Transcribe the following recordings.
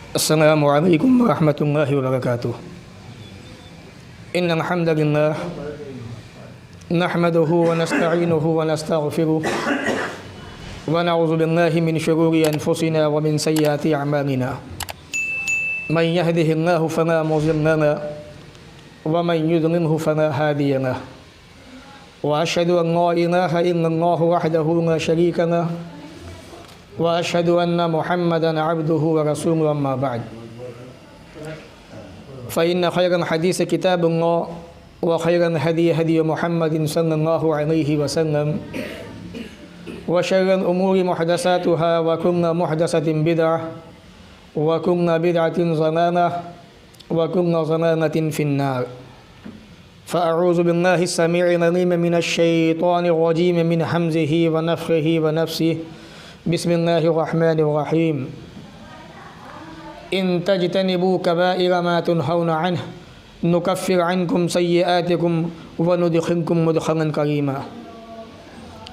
अस्सलामु अलैकुम वरहमतुल्लाहि वबरकातुह। इन्नल हम्दलिल्लाह नहमदुहु व नस्तईनुहु व नस्तगफिरुह व नऊज़ु बिल्लाहि मिन शुरूरि अनफुसिना व मिन सय्यिआति अअमालिना। मन यहदिहिल्लाहु फला मुज़िल्ला लहु व मन युज़लिल्हु फला हादिय लहु व अशहदु अन ला इलाहा इल्लल्लाहु वहदहु ला शरीका लहु व अशहदु अन्न मुहम्मदन अब्दुहु व रसूलुहु अम्मा बअद। फ़इन्न खैरल हदीस किताबुल्लाह व खैरल हदी हदी मुहम्मदिन सल्लल्लाहु अलैहि वसल्लम व शर्रल उमूरि मुहदसातुहा व कुल्लु मुहदसतिन बिदअह व कुल्लु बिदअतिन ज़लालह व कुल्लु ज़लालतिन फिन्नार। फ़अऊज़ु बिल्लाहि अस्समीइल अलीम मिनश शैतानिर रजीम मिन हम्ज़िहि व नफ़्ख़िहि व नफ़्सिहि। बिस्मिल्लाहिर्रहमानिर्रहीम। इन तज्तनिबू कबाइर मा तुनहौना अन्हु नुकफ्फिर अन्कुम सय्यिआतिकुम व नुदखिलकुम मुदखलन करीमा।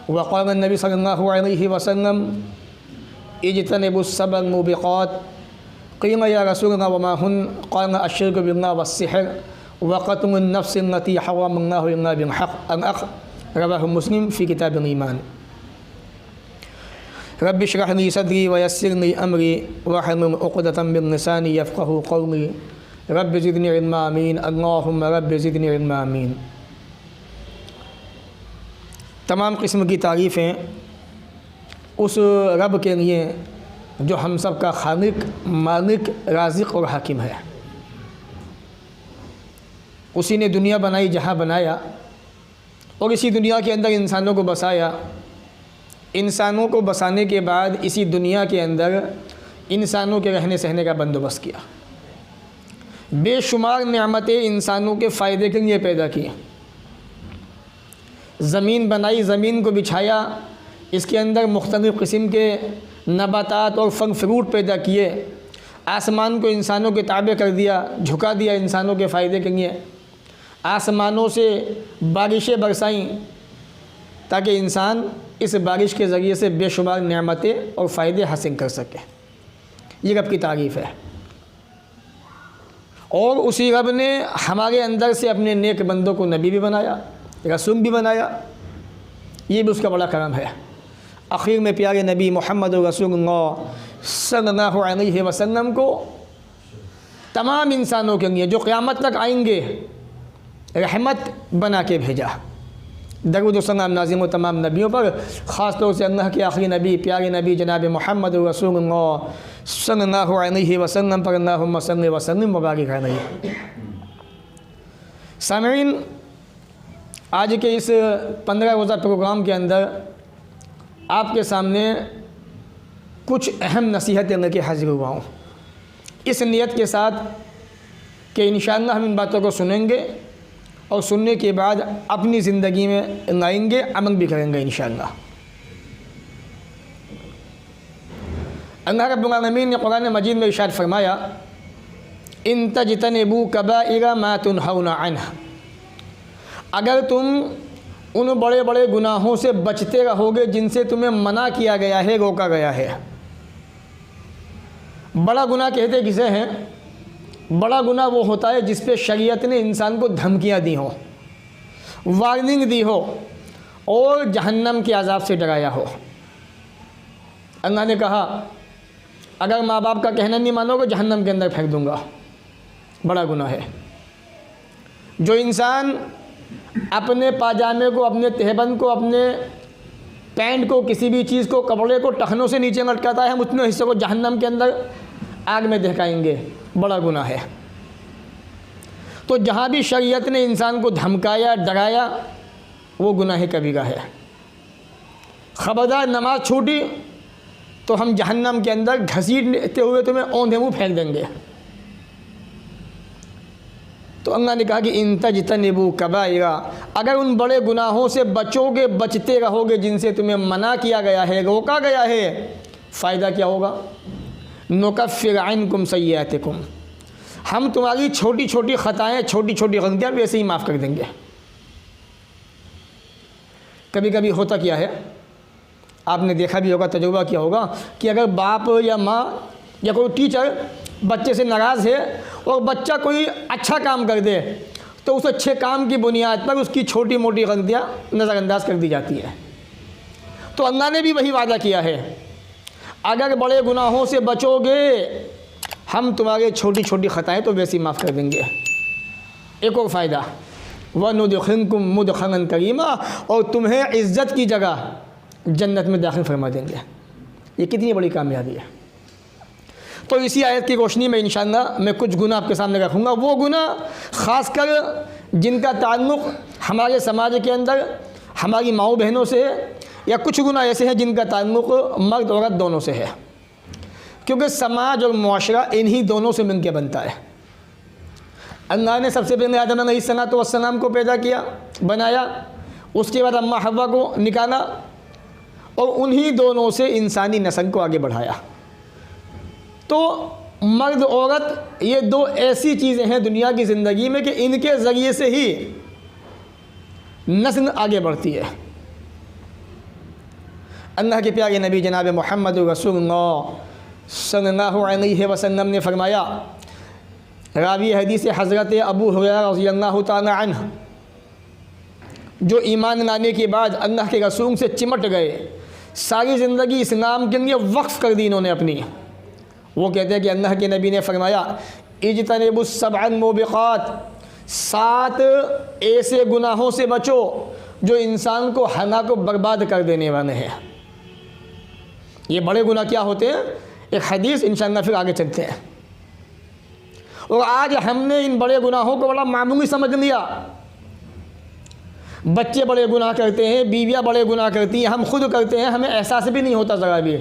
व क़ाल नबी सल्लल्लाहु अलैहि वसल्लम इज्तनिबुस सबअल मुबिक़ात। क़ील या रसूलल्लाह व मा हुन? क़ाल अश्शिर्कु बिल्लाह वस्सिह्र व क़त्लुन नफ़्सि अल्लती हर्रमल्लाहु इल्ला बिल हक़्क़। रवाहु मुस्लिम फ़ी किताबिल ईमान। रब्बि इश्रह ली सदरी व यस्सिर ली अमरी वहलुल उक़दतम मिन लिसानी यफ़क़हू क़ौली। रब्बि ज़िदनी इल्मा आमीन। अल्लाहुम्मा रब्बि ज़िदनी इल्मा आमीन। तमाम किस्म की तारीफ़ें उस रब के लिए जो हम सब का खालिक, मालिक, राज़िक़ और हाकिम है। उसी ने दुनिया बनाई, जहाँ बनाया, और इसी दुनिया के अंदर इंसानों को बसाया। इंसानों को बसाने के बाद इसी दुनिया के अंदर इंसानों के रहने सहने का बंदोबस्त किया। बेशुमार नेमतें इंसानों के फ़ायदे के लिए पैदा की। ज़मीन बनाई, ज़मीन को बिछाया, इसके अंदर मुख्तलिफ़ किस्म के नबातात और फल फ्रूट पैदा किए। आसमान को इंसानों के ताबे कर दिया, झुका दिया इंसानों के फ़ायदे के लिए। आसमानों से बारिशें बरसाईं ताकि इंसान इस बारिश के ज़रिए से बेशुमार नेमतें और फ़ायदे हासिल कर सके। ये रब की तारीफ़ है। और उसी रब ने हमारे अंदर से अपने नेक बंदों को नबी भी बनाया, रसूल भी बनाया। ये भी उसका बड़ा करम है। आखिर में प्यारे नबी मोहम्मद रसूलुल्लाह सल्लल्लाहु अलैहि वसल्लम को तमाम इंसानों के लिए जो क़यामत तक आएंगे रहमत बना के भेजा। दरूद व सलाम नाज़िम हो तमाम नबियों पर, ख़ास तौर से अल्लाह के आखिरी नबी प्यारे नबी जनाब मोहम्मद रसूलुल्लाह सल्लल्लाहु अलैहि वसल्लम पर अल्लाहुम्मा सल्लि व सल्लिम व बारिक अलैहि। सामईन, आज के इस 15 रोज़ा प्रोग्राम के अंदर आपके सामने कुछ अहम नसीहतें लेके हाजिर हुआ हूँ, इस नियत के साथ कि इंशाअल्लाह हम इन बातों को सुनेंगे और सुनने के बाद अपनी ज़िंदगी में लाएंगे, अमल भी करेंगे इंशाअल्लाह। अल्लाह रब्बुल आलमीन ने कुरान मजीद में इरशाद फरमाया, इन तज्तनिबू कबाइर मा तुनहौना अन्हु। अगर तुम उन बड़े बड़े गुनाहों से बचते रहोगे जिनसे तुम्हें मना किया गया है, रोका गया है। बड़ा गुनाह कहते किसे हैं? बड़ा गुनाह वो होता है जिस पे शरीयत ने इंसान को धमकियाँ दी हो, वार्निंग दी हो और जहन्नम के अज़ाब से डराया हो। अल्लाह ने कहा, अगर माँ बाप का कहना नहीं मानोगे जहन्नम के अंदर फेंक दूंगा। बड़ा गुनाह है। जो इंसान अपने पाजामे को, अपने तहबंद को, अपने पैंट को, किसी भी चीज़ को, कपड़े को टखनों से नीचे लटकाता है, हम उतने हिस्से को जहन्नम के अंदर आग में दहकाएंगे। बड़ा गुनाह है। तो जहाँ भी शरीयत ने इंसान को धमकाया, डराया, वो गुनाह कबीरा है। ख़बरदार नमाज छूटी तो हम जहन्नम के अंदर घसीटते हुए तुम्हें औंधे मुँह फेंक देंगे। तो अल्लाह ने कहा कि इन तज्तनिबू कबाइरा, अगर उन बड़े गुनाहों से बचोगे, बचते रहोगे जिनसे तुम्हें मना किया गया है, रोका गया है, फ़ायदा क्या होगा? नुकफ्फिर अन्कुम सय्यिआतिकुम, हम तुम्हारी छोटी छोटी ख़ताएँ, छोटी छोटी गलतियाँ वैसे ही माफ़ कर देंगे। कभी कभी होता क्या है, आपने देखा भी होगा, तजुर्बा किया होगा कि अगर बाप या माँ या कोई टीचर बच्चे से नाराज़ है और बच्चा कोई अच्छा काम कर दे तो उस अच्छे काम की बुनियाद पर उसकी छोटी मोटी गलतियाँ नज़रअंदाज कर दी जाती है। तो अल्लाह ने भी वही वादा किया है, अगर बड़े गुनाहों से बचोगे हम तुम्हारे छोटी छोटी ख़ताएँ तो वैसी माफ़ कर देंगे। एक और फ़ायदा, वनुदखिलकुम मुदखलन करीमा, और तुम्हें इज़्ज़त की जगह जन्नत में दाखिल फरमा देंगे। ये कितनी बड़ी कामयाबी है। तो इसी आयत की रोशनी में इंशाअल्लाह मैं कुछ गुनाह आपके सामने रखूँगा, वो गुनाह ख़ासकर जिनका ताल्लुक़ हमारे समाज के अंदर हमारी माओ बहनों से है, या कुछ गुनाह ऐसे हैं जिनका ताल्लुक़ मर्द औरत दोनों से है, क्योंकि समाज और मुआशरा इन्हीं दोनों से मिलकर बनता है। अल्लाह ने सबसे पहले आदम अलैहिस्सलाम को पैदा किया, बनाया, उसके बाद अम्मा हव्वा को निकाला और उन्हीं दोनों से इंसानी नस्ल को आगे बढ़ाया। तो मर्द औरत ये दो ऐसी चीज़ें हैं दुनिया की ज़िंदगी में कि इनके ज़रिए से ही नस्ल आगे बढ़ती है। अल्लाह के प्यारे नबी जनाब मोहम्मद रसूलुल्लाह सल्लल्लाहु अलैहि वसल्लम ने फरमाया, रावी हदीस हज़रत अबू हुरैरा रज़ियल्लाहु ताला अन्हु, जो ईमान लाने के बाद अल्लाह के रसूल से चिमट गए, सारी ज़िंदगी इस्लाम के लिए वक्फ़ कर दी इन्होंने अपनी। वो कहते हैं कि अल्लाह के नबी ने फरमाया, इज्तनिबुस सबअल मुबिक़ात, 7 ऐसे गुनाहों से बचो जो इंसान को हलाक को बर्बाद कर देने वाले हैं। ये बड़े गुनाह क्या होते हैं, एक हदीस इंशाअल्लाह फिर आगे चलते हैं। और आज हमने इन बड़े गुनाहों को बड़ा मामूली समझ लिया। बच्चे बड़े गुनाह करते हैं, बीवियाँ बड़े गुनाह करती हैं, हम खुद करते हैं, हमें एहसास भी नहीं होता ज़रा भी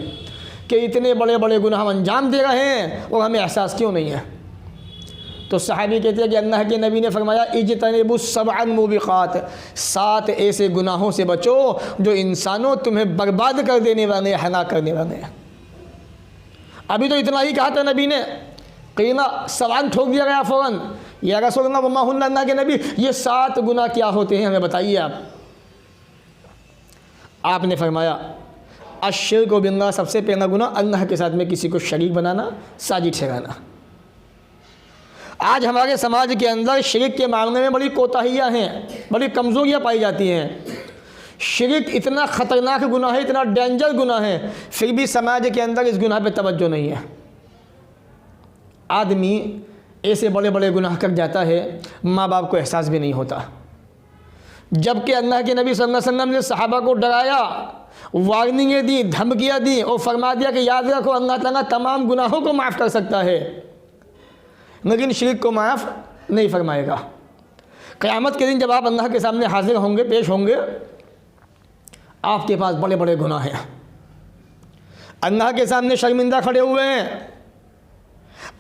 कि इतने बड़े बड़े गुनाह हम अंजाम दे रहे हैं और हमें एहसास क्यों नहीं है। तो सहाबी कहते हैं कि अल्लाह के नबी ने फरमाया, इज्तनिबुस सबअल मुबिक़ात, 7 ऐसे गुनाहों से बचो जो इंसानों तुम्हें बर्बाद कर देने वाले, हलाक करने वाले हैं। अभी तो इतना ही कहा था नबी ने, क़ीला सवाल ठोक दिया गया फ़ौरन, या रसूलल्लाह वमा हुन्ना, अल्लाह के नबी ये 7 गुनाह क्या होते हैं हमें बताइए आप। आपने फरमाया, अश्शिर्क बिल्लाह, सबसे पहला गुनाह अल्लाह के साथ में किसी को शरीक बनाना, साजिद ठहराना। आज हमारे समाज के अंदर शिरक के मामले में बड़ी कोताहियाँ हैं, बड़ी कमज़ोरियाँ पाई जाती हैं। शिरक इतना ख़तरनाक गुनाह है, इतना डेंजर गुनाह है, फिर भी समाज के अंदर इस गुनाह पे तवज्जो नहीं है। आदमी ऐसे बड़े बड़े गुनाह कर जाता है, माँ बाप को एहसास भी नहीं होता। जबकि अल्लाह के नबी सल्लल्लाहु अलैहि वसल्लम ने सहाबा को डराया, वार्निंगें दी, धमकियाँ दी और फरमा दिया कि याद रखो अल्लाह ताला तमाम गुनाहों को माफ़ कर सकता है, लेकिन शिरक को माफ़ नहीं फरमाएगा। क़यामत के दिन जब आप अल्लाह के सामने हाजिर होंगे, पेश होंगे, आपके पास बड़े बड़े गुनाह हैं, अल्लाह के सामने शर्मिंदा खड़े हुए हैं,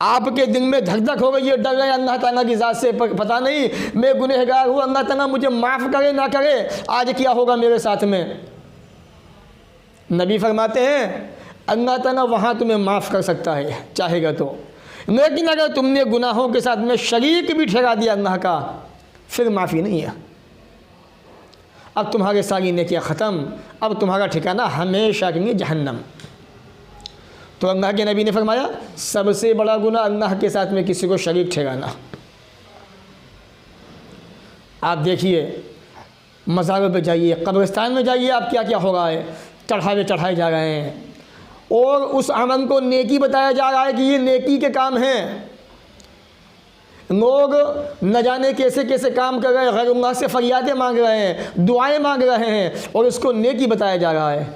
आपके दिल में धक धक हो गई, ये डर गए अल्लाह ताला की ज़ात से, पता नहीं मैं गुनहगार हूँ, अल्लाह ताला मुझे माफ़ करे ना करे, आज क्या होगा मेरे साथ में। नबी फरमाते हैं अल्लाह ताला वहाँ तुम्हें माफ़ कर सकता है चाहेगा तो, लेकिन अगर तुमने गुनाहों के साथ में शरीक भी ठहरा दिया अल्लाह का, फिर माफ़ी नहीं है। अब तुम्हारे सारी नेकियां ख़त्म, अब तुम्हारा ठिकाना हमेशा के लिए जहन्नम। तो अल्लाह के नबी ने फरमाया, सबसे बड़ा गुनाह अल्लाह के साथ में किसी को शरीक ठहराना। आप देखिए, मज़ारों पे जाइए, कब्रिस्तान में जाइए, आप क्या क्या हो रहा है, चढ़ावे चढ़ाए जा रहे हैं और उस अमल को नेकी बताया जा रहा है कि ये नेकी के काम हैं। लोग न जाने कैसे कैसे काम कर रहे हैं, गैरुल्लाह से फरियादें मांग रहे हैं, दुआएं मांग रहे हैं और इसको नेकी बताया जा रहा है।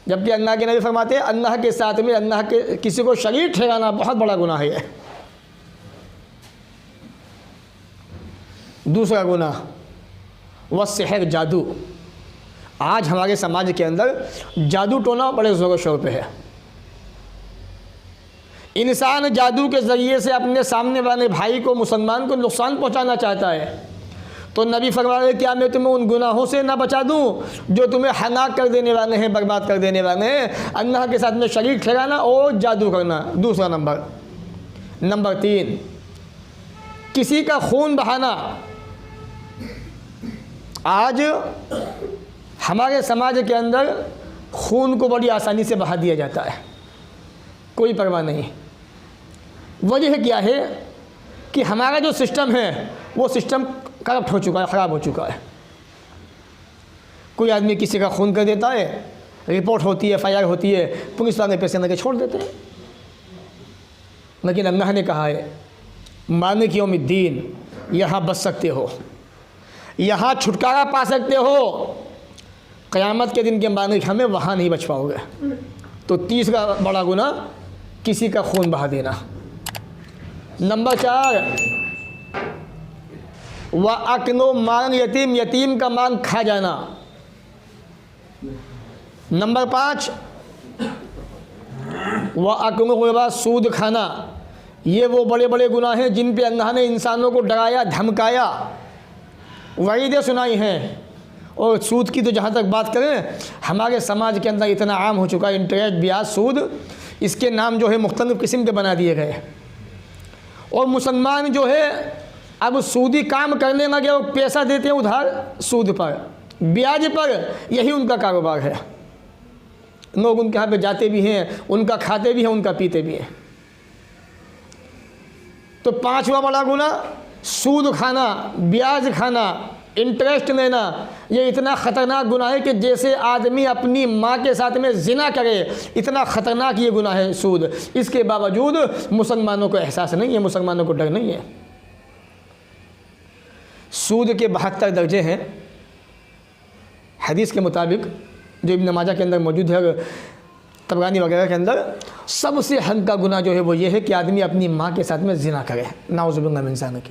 जबकि अल्लाह के नबी फरमाते हैं अल्लाह के साथ में अल्लाह के किसी को शरीक ठहराना बहुत बड़ा गुनाह है। दूसरा गुनाह वह सिहर, जादू। आज हमारे समाज के अंदर जादू टोना बड़े ज़ोर शोर पे है। इंसान जादू के ज़रिए से अपने सामने वाले भाई को, मुसलमान को नुकसान पहुंचाना चाहता है। तो नबी फरमा रहे, क्या मैं तुम्हें उन गुनाहों से ना बचा दूं जो तुम्हें हलाक कर देने वाले हैं, बर्बाद कर देने वाले हैं। अल्लाह के साथ में शरीक ठहराना और जादू करना दूसरा नंबर। नंबर 3, किसी का खून बहाना। आज हमारे समाज के अंदर खून को बड़ी आसानी से बहा दिया जाता है, कोई परवाह नहीं। वजह क्या है कि हमारा जो सिस्टम है वो सिस्टम करप्ट हो चुका है, ख़राब हो चुका है। कोई आदमी किसी का खून कर देता है, रिपोर्ट होती है, FIR होती है, पुलिस वाले पैसे लगे छोड़ देते हैं। लेकिन अल्लाह ने कहा है मालिक यौमिद्दीन, यहाँ बच सकते हो, यहाँ छुटकारा पा सकते हो, क़यामत के दिन के मालिक हमें वहाँ नहीं बच पाओगे। तो तीसरा बड़ा गुनाह किसी का खून बहा देना। नंबर 4, व अक्लो माल यतीम, यतीम का माल खा जाना। नंबर 5, व अक्लो के बाद सूद खाना। ये वो बड़े बड़े गुनाह हैं जिन पे अल्लाह ने इंसानों को डराया, धमकाया, वईदें सुनाई हैं। और सूद की तो जहाँ तक बात करें, हमारे समाज के अंदर इतना आम हो चुका है, इंटरेस्ट, ब्याज, सूद, इसके नाम जो है मुख्तलिफ़ किस्म के बना दिए गए। और मुसलमान जो है अब सूदी काम करने लगे और पैसा देते हैं उधार, सूद पर, ब्याज पर, यही उनका कारोबार है। लोग उनके यहाँ पे जाते भी हैं, उनका खाते भी हैं, उनका पीते भी हैं। तो 5वां बड़ा गुनाह सूद खाना, ब्याज खाना, इंटरेस्ट लेना। ये इतना ख़तरनाक गुनाह है कि जैसे आदमी अपनी माँ के साथ में ज़िना करे, इतना ख़तरनाक ये गुनाह है सूद। इसके बावजूद मुसलमानों को एहसास नहीं है, मुसलमानों को डर नहीं है। सूद के 72 दर्जे हैं हदीस के मुताबिक, जो इब्न माजा के अंदर मौजूद है, तबरानी वगैरह के अंदर। सबसे हल्का गुनाह जो है वो ये है कि आदमी अपनी माँ के साथ में ज़िना करे, नाउज़ुबिल्लाह मिन ज़ालिक।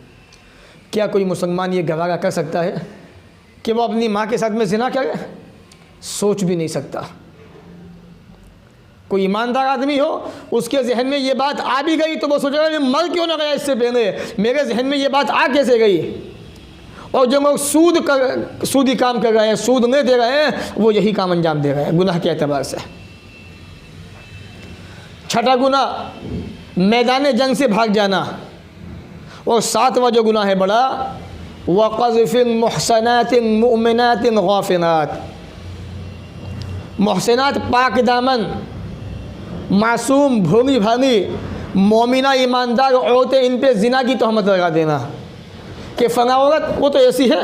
क्या कोई मुसलमान ये गवारा कर सकता है कि वो अपनी माँ के साथ में ज़िना करे? सोच भी नहीं सकता। कोई ईमानदार आदमी हो, उसके जहन में ये बात आ भी गई तो वो सोचेगा मैं मर क्यों ना गया इससे पहले, मेरे जहन में ये बात आ कैसे गई। और जो लोग सूदी काम कर रहे हैं, सूद नहीं दे रहे हैं, वो यही काम अंजाम दे रहे हैं गुनाह के एतबार से। 6ठा गुनाह मैदान जंग से भाग जाना। और 7वां जो गुनाह है बड़ा, वक़ज़्फ़िन मुहसनातिन मुमिनातिन गाफ़िलात। मुहसनात पाक दामन, मासूम, भोली भाली, मोमिना, ईमानदार औरतें, इन पे ज़िना की तहमत लगा देना कि फ़ना औरत वो तो ऐसी है,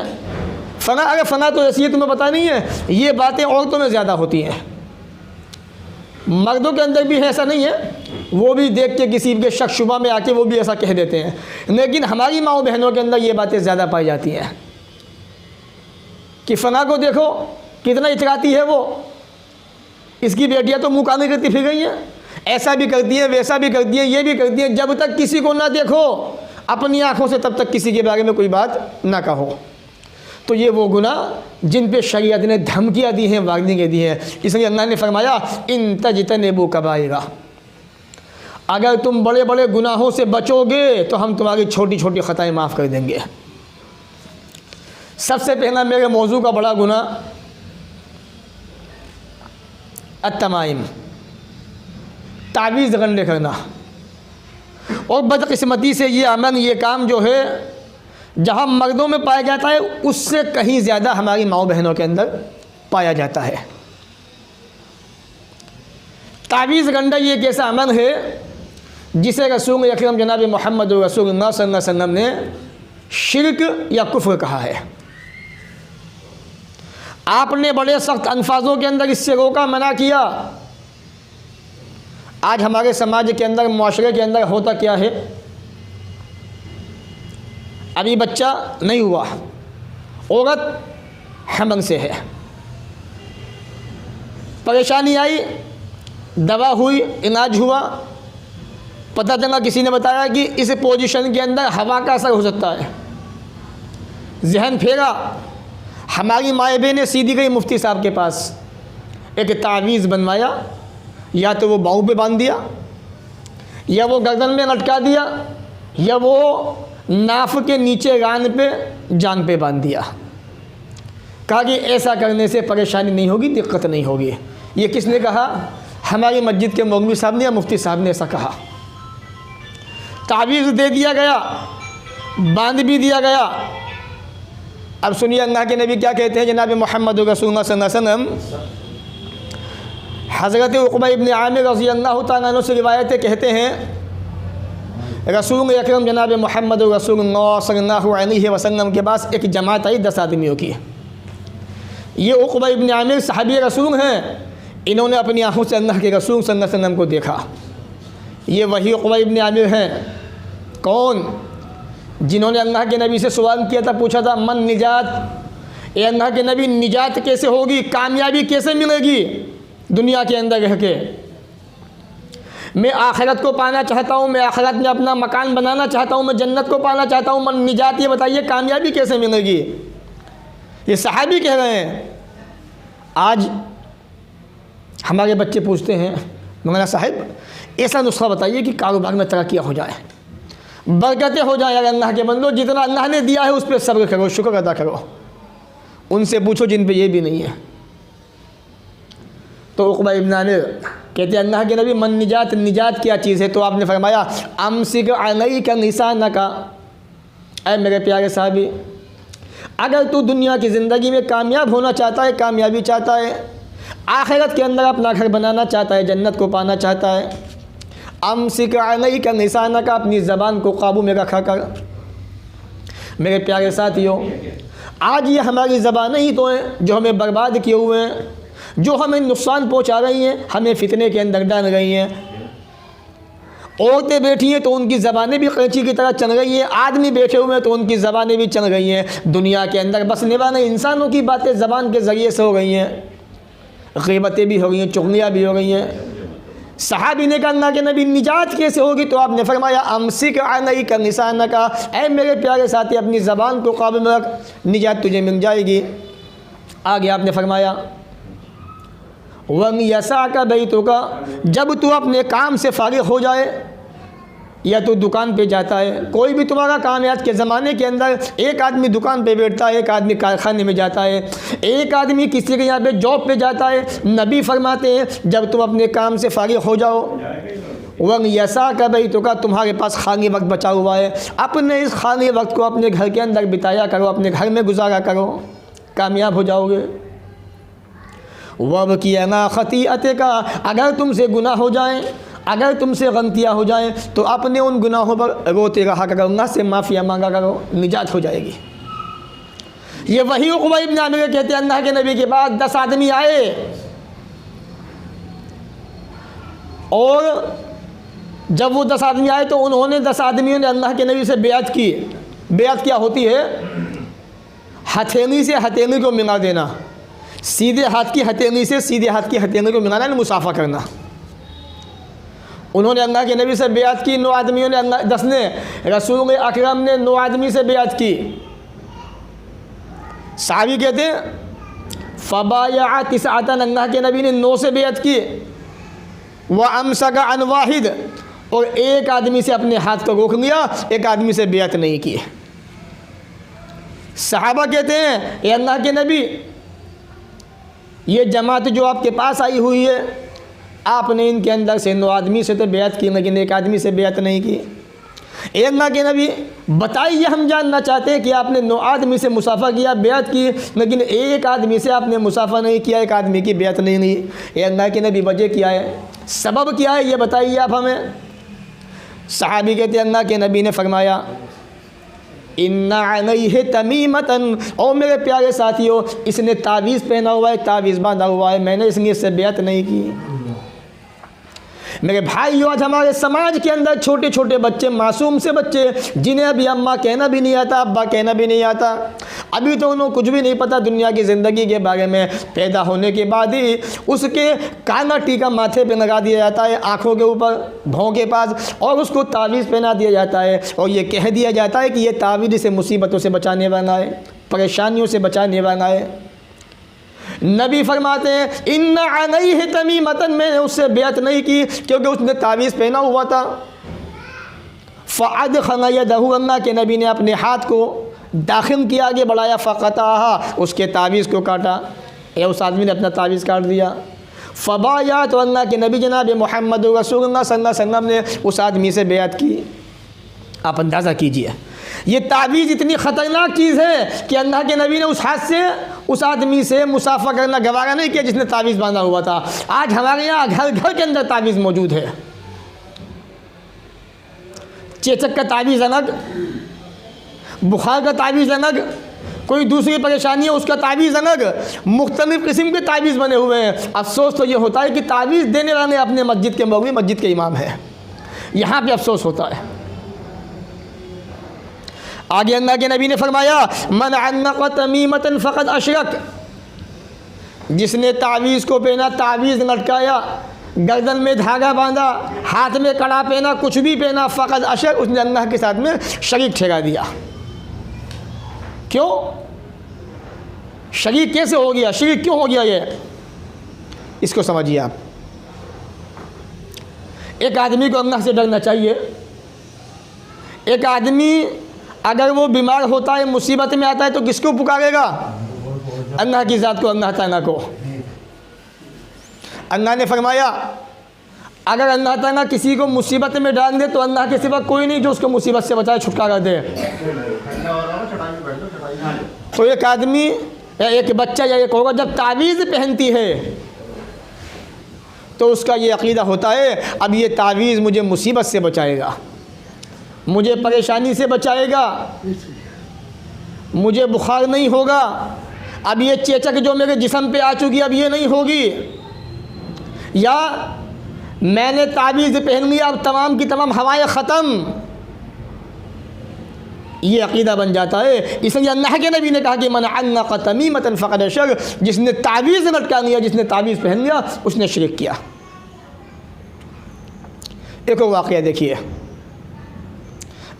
फ़ना, अगर फ़ना तो ऐसी है तुम्हें पता नहीं है। ये बातें औरतों में ज़्यादा होती हैं, मर्दों के अंदर भी ऐसा नहीं है, वो भी देख के किसी के शक शुबा में आके वो भी ऐसा कह देते हैं। लेकिन हमारी माओ बहनों के अंदर ये बातें ज़्यादा पाई जाती हैं कि फ़ना को देखो कितना इतराती है वो, इसकी बेटियां तो मुँह काले करती फिर गई हैं, ऐसा भी करती हैं, वैसा भी करती हैं, ये भी करती हैं। जब तक किसी को ना देखो अपनी आँखों से, तब तक किसी के बारे में कोई बात ना कहो। तो ये वो गुनाह जिन पे शरीयत ने धमकियाँ दी हैं, वार्निंगें दी हैं। इसलिए अल्लाह ने फरमाया इन तजतनिबू कबाइरा, अगर तुम बड़े बड़े गुनाहों से बचोगे तो हम तुम्हारी छोटी छोटी ख़ताएँ माफ़ कर देंगे। सबसे पहला मेरे मौजू का बड़ा गुनाह अत्तमाइम, तावीज़ गंडे करना। और बदकिस्मती से ये अमल, ये काम जो है जहाँ मर्दों में पाया जाता है उससे कहीं ज़्यादा हमारी माओ बहनों के अंदर पाया जाता है। तावीज़ गंडा ये एक ऐसा अमल है जिसे रसूल अकरम जनाब मोहम्मद रसूलुल्लाह सल्लल्लाहु अलैहि वसल्लम ने शिर्क या कुफ्र कहा है। आपने बड़े सख्त अल्फाजों के अंदर इससे रोका, मना किया। आज हमारे समाज के अंदर, मुआशरे के अंदर होता क्या है, अभी बच्चा नहीं हुआ, औरत हमल से है, परेशानी आई, दवा हुई, इलाज हुआ, पता चला किसी ने बताया कि इस पोजीशन के अंदर हवा का असर हो सकता है। जहन फेरा, हमारी माए बहनें सीधी गई मुफ्ती साहब के पास, एक तावीज़ बनवाया, या तो वो बाहू पे बांध दिया, या वो गर्दन में लटका दिया, या वो नाफ के नीचे रान पे, जान पे बांध दिया। कहा कि ऐसा करने से परेशानी नहीं होगी, दिक्कत नहीं होगी। ये किसने कहा? हमारी मस्जिद के मौलवी साहब ने या मुफ्ती साहब ने ऐसा कहा। तावीज़ दे दिया गया, बांध भी दिया गया। अब सुनिए अल्लाह के नबी क्या कहते हैं। जनाब मोहम्मद रसूलुल्लाह सल्लल्लाहु अलैहि वसल्लम हज़रत उक़बा इब्न आमिर रज़ी अल्लाह तआला अन्हु से रिवायत कहते हैं रसूल अकरम जनाब मोहम्मद रसूलुल्लाह सल्लल्लाहु अलैहि वसल्लम के पास एक जमात आई 10 आदमियों की। ये उक़बा इब्न आमिर सहाबी रसूल हैं, इन्होंने अपनी आँखों से अल्लाह के रसूल सल्लल्लाहु अलैहि वसल्लम को देखा। ये वही उक़बा इब्न आमिर हैं, कौन, जिन्होंने अल्लाह के नबी से सवाल किया था, पूछा था मन निजात, ए अल्लाह के नबी निजात कैसे होगी, कामयाबी कैसे मिलेगी दुनिया के अंदर रह के। मैं आखिरत को पाना चाहता हूँ, मैं आखिरत में अपना मकान बनाना चाहता हूँ, मैं जन्नत को पाना चाहता हूँ, मन निजात, ये बताइए कामयाबी कैसे मिलेगी। ये सहाबी कह रहे हैं। आज हमारे बच्चे पूछते हैं मौलाना साहब ऐसा नुस्खा बताइए कि कारोबार में तरक्की हो जाए, बरकतें हो जाए। अगर अल्लाह के बंदो जितना अल्लाह ने दिया है उस पर सब्र करो, शुक्र अदा करो। उनसे पूछो जिन पे ये भी नहीं है। तो उक़बा इब्न आमिर कहते हैं अल्लाह के नबी मन निजात, निजात क्या चीज़ है। तो आपने फरमाया अमसिक अलैका निसानका, ऐ मेरे प्यारे साहबी, अगर तू दुनिया की ज़िंदगी में कामयाब होना चाहता है, कामयाबी चाहता है, आखिरत के अंदर अपना घर बनाना चाहता है, जन्नत को पाना चाहता है, अमसिक अलैका निसानका, अपनी ज़बान को काबू में रखा कर। मेरे प्यारे साथियों, आज ये हमारी ज़बानें ही तो हैं जो हमें बर्बाद किए हुए हैं, जो हमें नुकसान पहुंचा रही हैं, हमें फितने के अंदर डाल रही हैं। औरतें बैठी हैं तो उनकी ज़बानें भी कैंची की तरह चल रही हैं, आदमी बैठे हुए हैं तो उनकी ज़बानें भी चल रही हैं। दुनिया के अंदर बसने वाले इंसानों की बातें ज़बान के ज़रिए से हो रही हैं, ग़ीबतें भी हो रही हैं, चुगलियाँ भी हो रही हैं। सहाबी ने कहा अल्लाह के नबी निजात कैसे होगी। तो आपने फरमाया अमसिक अलैका निसानका, ऐ मेरे प्यारे साथी अपनी ज़बान को काबू में रख, निजात तुझे मिल जाएगी। आगे आपने फरमाया वम यसा का बैतुका, जब तू अपने काम से फारिग हो जाए, या तो दुकान पे जाता है, कोई भी तुम्हारा काम है। आज के ज़माने के अंदर एक आदमी दुकान पे बैठता है, एक आदमी कारखाने में जाता है, एक आदमी किसी के यहाँ पे जॉब पे जाता है। नबी फरमाते हैं जब तुम अपने काम से फारिग हो जाओ, वंग यसा का बैतुका, तुम्हारे पास खाली वक्त बचा हुआ है, अपने इस खाली वक्त को अपने घर के अंदर बिताया करो, अपने घर में गुजारा करो, कामयाब हो जाओगे। वब की अना खतीअत का, अगर तुमसे गुनाह हो जाए, अगर तुमसे गलतियाँ हो जाएं तो अपने उन गुनाहों पर रोते रहा करो, अल्लाह से माफ़िया मांगा करो, निजात हो जाएगी। ये वही उक़बा इब्न आमिर कहते हैं अल्लाह के नबी के बाद 10 आदमी आए और जब वो 10 आदमी आए तो उन्होंने 10 आदमियों ने अल्लाह के नबी से बेअत की। बेअत क्या होती है? हथेली से हथेली को मिला देना, सीधे हाथ की हथेली से सीधे हाथ की हथेली को मिलाना, मुसाफा करना। उन्होंने अल्लाह के नबी से बेअत की। 9 आदमियों ने, अल्लाह 10 ने, रसूल अकरम ने 9 आदमी से बेअत की। साहबी कहते हैं फ़बाया तिसअतन, अल्लाह के नबी ने 9 से बेअत की। व अमसका अन वाहिद, और एक आदमी से अपने हाथ को रोक लिया, एक आदमी से बेअत नहीं की। सहाबा कहते हैं ए अल्लाह के नबी, ये जमात जो आपके पास आई हुई है, आपने इनके अंदर से 9 आदमी से तो बेअत की, लेकिन एक आदमी से बेअत नहीं की। ए अल्लाह के नबी बताइए, हम जानना चाहते हैं कि आपने 9 आदमी से मुसाफा किया, बेअत की, लेकिन एक आदमी से आपने मुसाफा नहीं किया, एक आदमी की बेअत नहीं ली। ए अल्लाह के नबी वजह क्या है, सबब क्या है, ये बताइए आप हमें। सहाबी कहते अल्लाह के नबी ने फरमाया इन्ना अलैहि तमीमतन, और मेरे प्यारे साथियों इसने तावीज़ पहना हुआ है, तावीज़ बांधा हुआ है, मैंने इससे बेअत नहीं की। मेरे भाइयों, आज हमारे समाज के अंदर छोटे छोटे बच्चे, मासूम से बच्चे, जिन्हें अभी अम्मा कहना भी नहीं आता, अब्बा कहना भी नहीं आता, अभी तो उन्हें कुछ भी नहीं पता दुनिया की ज़िंदगी के बारे में। पैदा होने के बाद ही उसके काना टीका माथे पे लगा दिया जाता है, आँखों के ऊपर, भौं के पास, और उसको तावीज़ पहना दिया जाता है, और ये कह दिया जाता है कि ये तावीज़ से मुसीबतों से बचाने वाला है, परेशानियों से बचाने वाला है। नबी फरमाते हैं इन्ना अलैहि तमीमतन, मैंने उससे बेअत नहीं की क्योंकि उसने तावीज़ पहना हुआ था। फ़अदख़ल यदहु, अल्लाह के नबी ने अपने हाथ को दाखिल किया, आगे बढ़ाया, फ़क़तअहा, उसके तावीज़ को काटा, या उस आदमी ने अपना तावीज़ काट दिया। फ़बाया, तो अल्लाह के नबी जनाब मोहम्मद रसूलुल्लाह सल्लल्लाहु अलैहि वसल्लम ने उस आदमी से बेअत की। आप अंदाज़ा कीजिए, ये तावीज़ इतनी ख़तरनाक चीज़ है कि अल्लाह के नबी ने उस हाथ से उस आदमी से मुसाफा करना गवारा नहीं किया जिसने तावीज़ बांधा हुआ था। आज हमारे यहाँ घर घर के अंदर तावीज़ मौजूद है। चेचक का तावीज़ अलग, बुखार का तावीज़ अलग, कोई दूसरी परेशानी है उसका तावीज़ अलग, मुख्तलिफ़ किस्म के तावीज़ बने हुए हैं। अफसोस तो ये होता है कि तावीज़ देने वाले अपने मस्जिद के मौलवी, मस्जिद के इमाम हैं, यहाँ पे अफसोस होता है। आगे अल्लाह के नबी ने फरमाया, मन अन्नक़ तमीमतन फ़क़द अशरक, जिसने तावीज़ को पहना, तावीज़ लटकाया, गर्दन में धागा बांधा, हाथ में कड़ा पहना, कुछ भी पहना, फ़क़द अशरक, उसने अल्लाह के साथ में शरीक ठहरा दिया। क्यों? शरीक कैसे हो गया, शरीक क्यों हो गया? ये इसको समझिए आप। एक आदमी को अल्लाह से डरना चाहिए। एक आदमी अगर वो बीमार होता है, मुसीबत में आता है, तो किसको पुकारेगा? अल्लाह की ज़ात को, अल्लाह ताला को। अल्लाह ने फरमाया, अगर अल्लाह ताला किसी को मुसीबत में डाल दे तो अल्लाह के सिवा कोई नहीं जो उसको मुसीबत से बचाए, छुटकारा दे। तो एक आदमी या एक बच्चा या एक औरत जब तावीज़ पहनती है तो उसका ये अक़ीदा होता है, अब ये तावीज़ मुझे मुसीबत से बचाएगा, मुझे परेशानी से बचाएगा, मुझे बुखार नहीं होगा, अब ये चेचक जो मेरे जिस्म पे आ चुकी अब ये नहीं होगी, या मैंने तावीज़ पहन लिया अब तमाम की तमाम हवाएं ख़त्म। ये अक़ीदा बन जाता है। इसलिए अल्लाह के नबी ने कहा कि मन अन्नक़ तमीमतन फ़क़द अशरक, जिसने तावीज़ लटका लिया, जिसने तावीज़ पहन लिया, उसने शिरक किया। एक और वाक़या देखिए,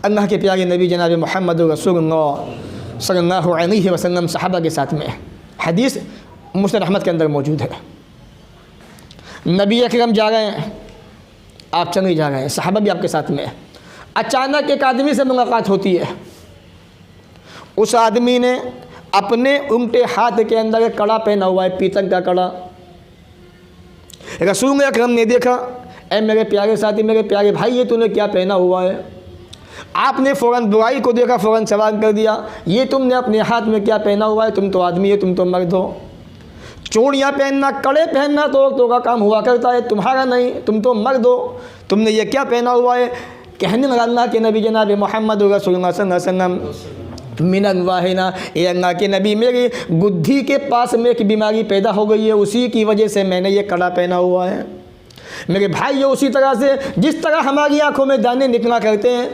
अल्लाह के प्यारे नबी जनाब मोहम्मद रसूलुल्लाह सल्लल्लाहु अलैहि वसल्लम सहाबा के साथ में, हदीस मुस्नद अहमद के अंदर मौजूद है। नबी अकरम जा रहे हैं, आप चले जा रहे हैं, सहाबा भी आपके साथ में। अचानक एक आदमी से मुलाकात होती है। उस आदमी ने अपने उल्टे हाथ के अंदर एक कड़ा पहना हुआ है, पीतल का कड़ा। रसूल अकरम ने देखा, ऐ मेरे प्यारे साथी, मेरे प्यारे भाई, ये तूने क्या पहना हुआ है? आपने फ़ौरन बुराई को देखा, फ़ौरन सवाल कर दिया, ये तुमने अपने हाथ में क्या पहना हुआ है? तुम तो आदमी है, तुम तो मर्द हो। चूड़ियाँ पहनना, कड़े पहनना तो औरतों का काम हुआ करता है, तुम्हारा नहीं, तुम तो मर्द हो, तुमने ये क्या पहना हुआ है? कहने लगा अल्लाह के नबी जनाब मोहम्मद रसूलुल्लाह सल्लल्लाहु अलैहि वसल्लम, मिनल वाहिना, ये अल्लाह के नबी, मेरी गुद्दी के पास में एक बीमारी पैदा हो गई है, उसी की वजह से मैंने ये कड़ा पहना हुआ है। मेरे भाई, ये उसी तरह से जिस तरह हमारी आँखों में दाने निकला करते हैं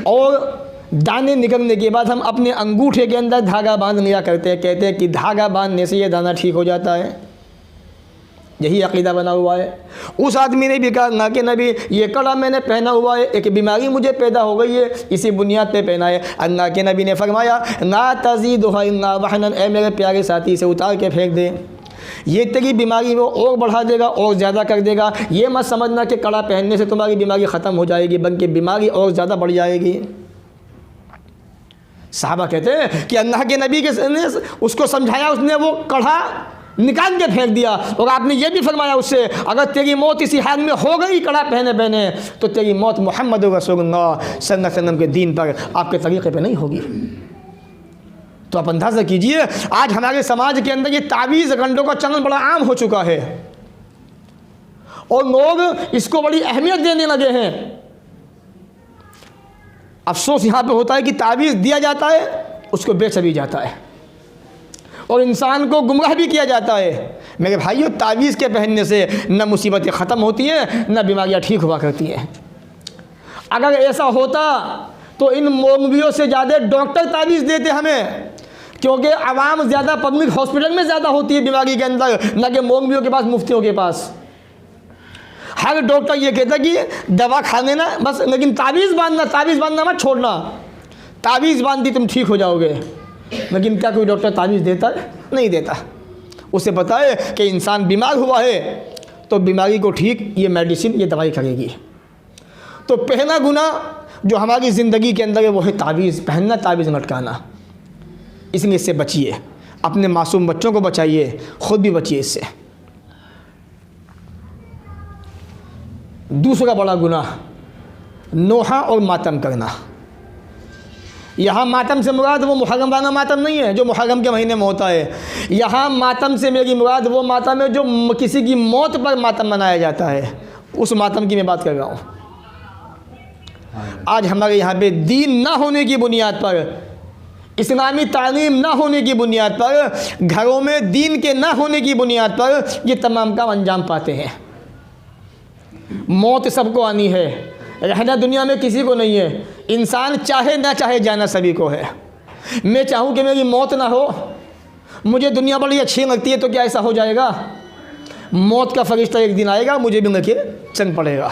और दाने निकलने के बाद हम अपने अंगूठे के अंदर धागा बांध लिया करते हैं, कहते हैं कि धागा बांधने से ये दाना ठीक हो जाता है। यही अक़ीदा बना हुआ है। उस आदमी ने भी कहा, ना कि नबी, ये कड़ा मैंने पहना हुआ है, एक बीमारी मुझे पैदा हो गई है, इसी बुनियाद पे पहना है। अल्लाह के नबी ने फरमाया, ना तज़ीदुहा इल्ला वहनन, ए मेरे प्यारे साथी, इसे उतार के फेंक दे, ये तेरी बीमारी वो और बढ़ा देगा और ज़्यादा कर देगा। ये मत समझना कि कड़ा पहनने से तुम्हारी बीमारी ख़त्म हो जाएगी, बल्कि बीमारी और ज़्यादा बढ़ जाएगी। साहबा कहते हैं कि अल्लाह के नबी के ने उसको समझाया, उसने वो कड़ा निकाल के फेंक दिया। और आपने ये भी फरमाया उससे, अगर तेरी मौत इसी हाल में हो गई कड़ा पहने पहने, तो तेरी मौत मोहम्मद रसूलुल्लाह सल्लल्लाहु अलैहि वसल्लम के दीन पर, आपके तरीक़े पे नहीं होगी। तो आप अंदाज़ा कीजिए, आज हमारे समाज के अंदर ये तावीज़ गंडों का चलन बड़ा आम हो चुका है और लोग इसको बड़ी अहमियत देने लगे हैं। अफसोस यहाँ पे होता है कि तावीज़ दिया जाता है, उसको बेचा भी जाता है और इंसान को गुमराह भी किया जाता है। मेरे भाइयों, तावीज़ के पहनने से न मुसीबतें ख़त्म होती हैं, न बीमारियाँ ठीक हुआ करती हैं। अगर ऐसा होता तो इन मौलवियों से ज़्यादा डॉक्टर तावीज़ देते हमें, क्योंकि आवाम ज़्यादा पब्लिक हॉस्पिटल में ज़्यादा होती है बीमारी के अंदर, न कि मौलवियों के पास, मुफ्तियों के पास। हर डॉक्टर ये कहता है कि दवा खा लेना बस, लेकिन तावीज़ बांधना मत छोड़ना, तावीज़ बांध दी तुम ठीक हो जाओगे। लेकिन क्या कोई डॉक्टर तावीज़ देता है? नहीं देता। उसे पता है कि इंसान बीमार हुआ है तो बीमारी को ठीक ये मेडिसिन, ये दवाई करेगी। तो पहला गुनाह जो हमारी ज़िंदगी के अंदर है वो है तावीज़ पहनना, तावीज़ लटकाना। इसलिए इससे बचिए, अपने मासूम बच्चों को बचाइए, ख़ुद भी बचिए इससे। दूसरा बड़ा गुनाह, नोहा और मातम करना। यहाँ मातम से मुराद वो मुहर्रम वाला मातम नहीं है जो मुहर्रम के महीने में होता है। यहाँ मातम से मेरी मुराद वो मातम है जो किसी की मौत पर मातम मनाया जाता है, उस मातम की मैं बात कर रहा हूँ। आज हमारे यहाँ पे दीन ना होने की बुनियाद पर, इस्लामी तालीम ना होने की बुनियाद पर, घरों में दीन के ना होने की बुनियाद पर ये तमाम काम अंजाम पाते हैं। मौत सबको आनी है, रहना दुनिया में किसी को नहीं है। इंसान चाहे ना चाहे जाना सभी को है। मैं चाहूँ कि मेरी मौत ना हो, मुझे दुनिया बड़ी अच्छी लगती है, तो क्या ऐसा हो जाएगा? मौत का फरिश्ता एक दिन आएगा, मुझे भी लेके चल पड़ेगा।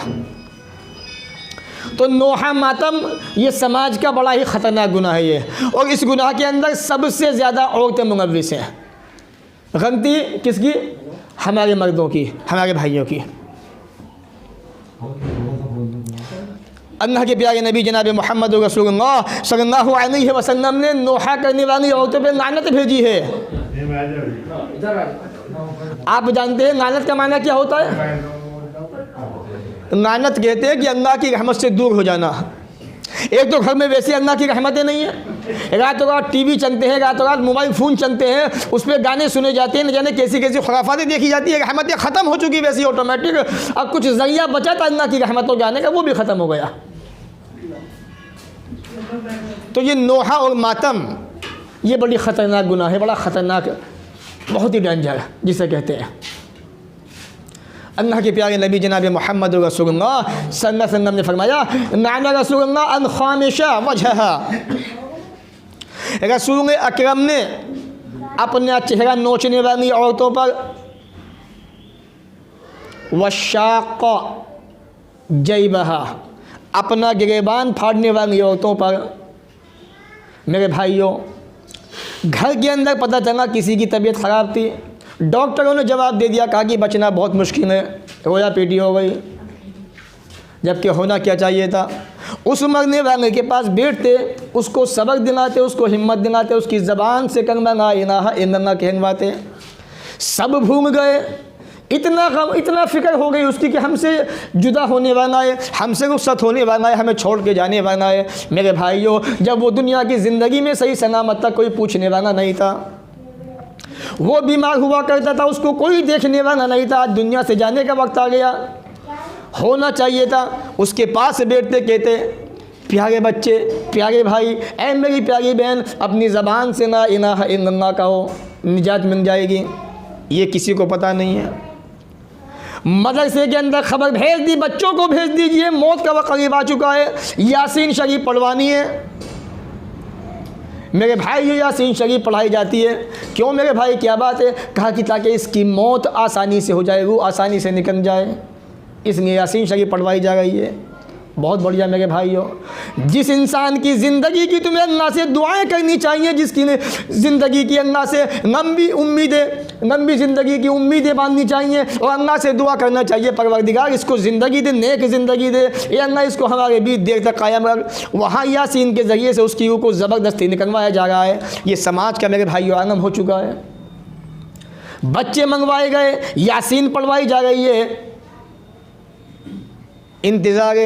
तो नोहा मातम ये समाज का बड़ा ही ख़तरनाक गुनाह है ये, और इस गुनाह के अंदर सबसे ज़्यादा औरतें मुलव्विस हैं। गलती किसकी? हमारे मर्दों की, हमारे भाइयों की। अल्लाह के प्यारे नबी जनाब मोहम्मद रसूलुल्लाह सल्लल्लाहु अलैहि वसल्लम ने नोहा करने वाली औरतों पर लानत भेजी है। आप जानते हैं लानत का माना क्या होता है? लानत कहते हैं कि अल्लाह की रहमत से दूर हो जाना। एक तो घर में वैसे अल्लाह की रहमतें नहीं है, रातों रात टीवी चलते हैं, रातों रात मोबाइल फ़ोन चलते हैं, उस पर गाने सुने जाते हैं, न जाने कैसी कैसी खुराफातें देखी जाती है। रहमतें ख़त्म हो चुकी वैसी ऑटोमेटिक। अब कुछ ज़रिया बचा था अल्लाह की रहमतों के आने का, वो भी ख़त्म हो गया। तो ये नोहा और मातम ये बड़ी ख़तरनाक गुनाह है, बड़ा ख़तरनाक, बहुत ही डेंजर जिसे कहते हैं। अल्लाह के प्यारे नबी जनाब मोहम्मद रसूलुल्लाह सल्लल्लाहु अलैहि वसल्लम ने फरमाया, नाना रसूलुल्लाह अन खामिशा वजहा, रसूल अकरम ने अपना चेहरा नोचने वाली औरतों पर, वशाक़ जैबहा, अपना गिरेबान फाड़ने वाली औरतों पर। मेरे भाइयों, घर के अंदर पता चला किसी की तबीयत ख़राब थी, डॉक्टरों ने जवाब दे दिया, कहा कि बचना बहुत मुश्किल है, रोया पीटी हो गई, जबकि होना क्या चाहिए था? उस मरने वाले के पास बैठते, उसको सबक दिलाते, उसको हिम्मत दिलाते, उसकी ज़बान से कलमा ला इलाहा इल्लल्लाह कहलवाते। सब भूल गए, इतना गम, इतना फ़िक्र हो गई उसकी कि हमसे जुदा होने वाला है, हमसे रुखसत होने वाला है, हमें छोड़ के जाने वाला है। मेरे भाइयों, जब वो दुनिया की ज़िंदगी में सही सलामत था, कोई पूछने वाला नहीं था। वो बीमार हुआ करता था, उसको कोई देखने वाला नहीं था। आज दुनिया से जाने का वक्त आ गया, होना चाहिए था। उसके पास बैठते कहते, प्यारे बच्चे, प्यारे भाई, ऐ मेरी प्यारी बहन, अपनी ज़बान से ला इलाहा इल्लल्लाह कहो, निजात मिल जाएगी। ये किसी को पता नहीं है। मदरसे के अंदर खबर भेज दी, बच्चों को भेज दीजिए, मौत का वक्त करीब आ चुका है, यासीन शरीफ पढ़वानी है। मेरे भाई ये यासीन शरीफ पढ़ाई जाती है। क्यों मेरे भाई, क्या बात है? कहा कि ताकि इसकी मौत आसानी से हो जाए, वो आसानी से निकल जाए, इसलिए यासीन शरीफ पढ़वाई जा रही है। बहुत बढ़िया मेरे भाइयों, जिस इंसान की ज़िंदगी की तुम्हें अल्लाह से दुआएं करनी चाहिए, जिसकी ज़िंदगी की अल्लाह से लंबी ज़िंदगी की उम्मीदें बांधनी चाहिए, और अल्लाह से दुआ करना चाहिए, परवरदिगार इसको ज़िंदगी दे, नेक ज़िंदगी दे, ये अल्लाह इसको हमारे बीच देर तक कायम रख। वहाँ यासीन के ज़रिए से उसकी रूह को ज़बरदस्ती निकलवाया जा रहा है। ये समाज का मेरे भाइयों आलम हो चुका है। बच्चे मंगवाए गए, यासीन पढ़वाई जा रही है, इंतज़ार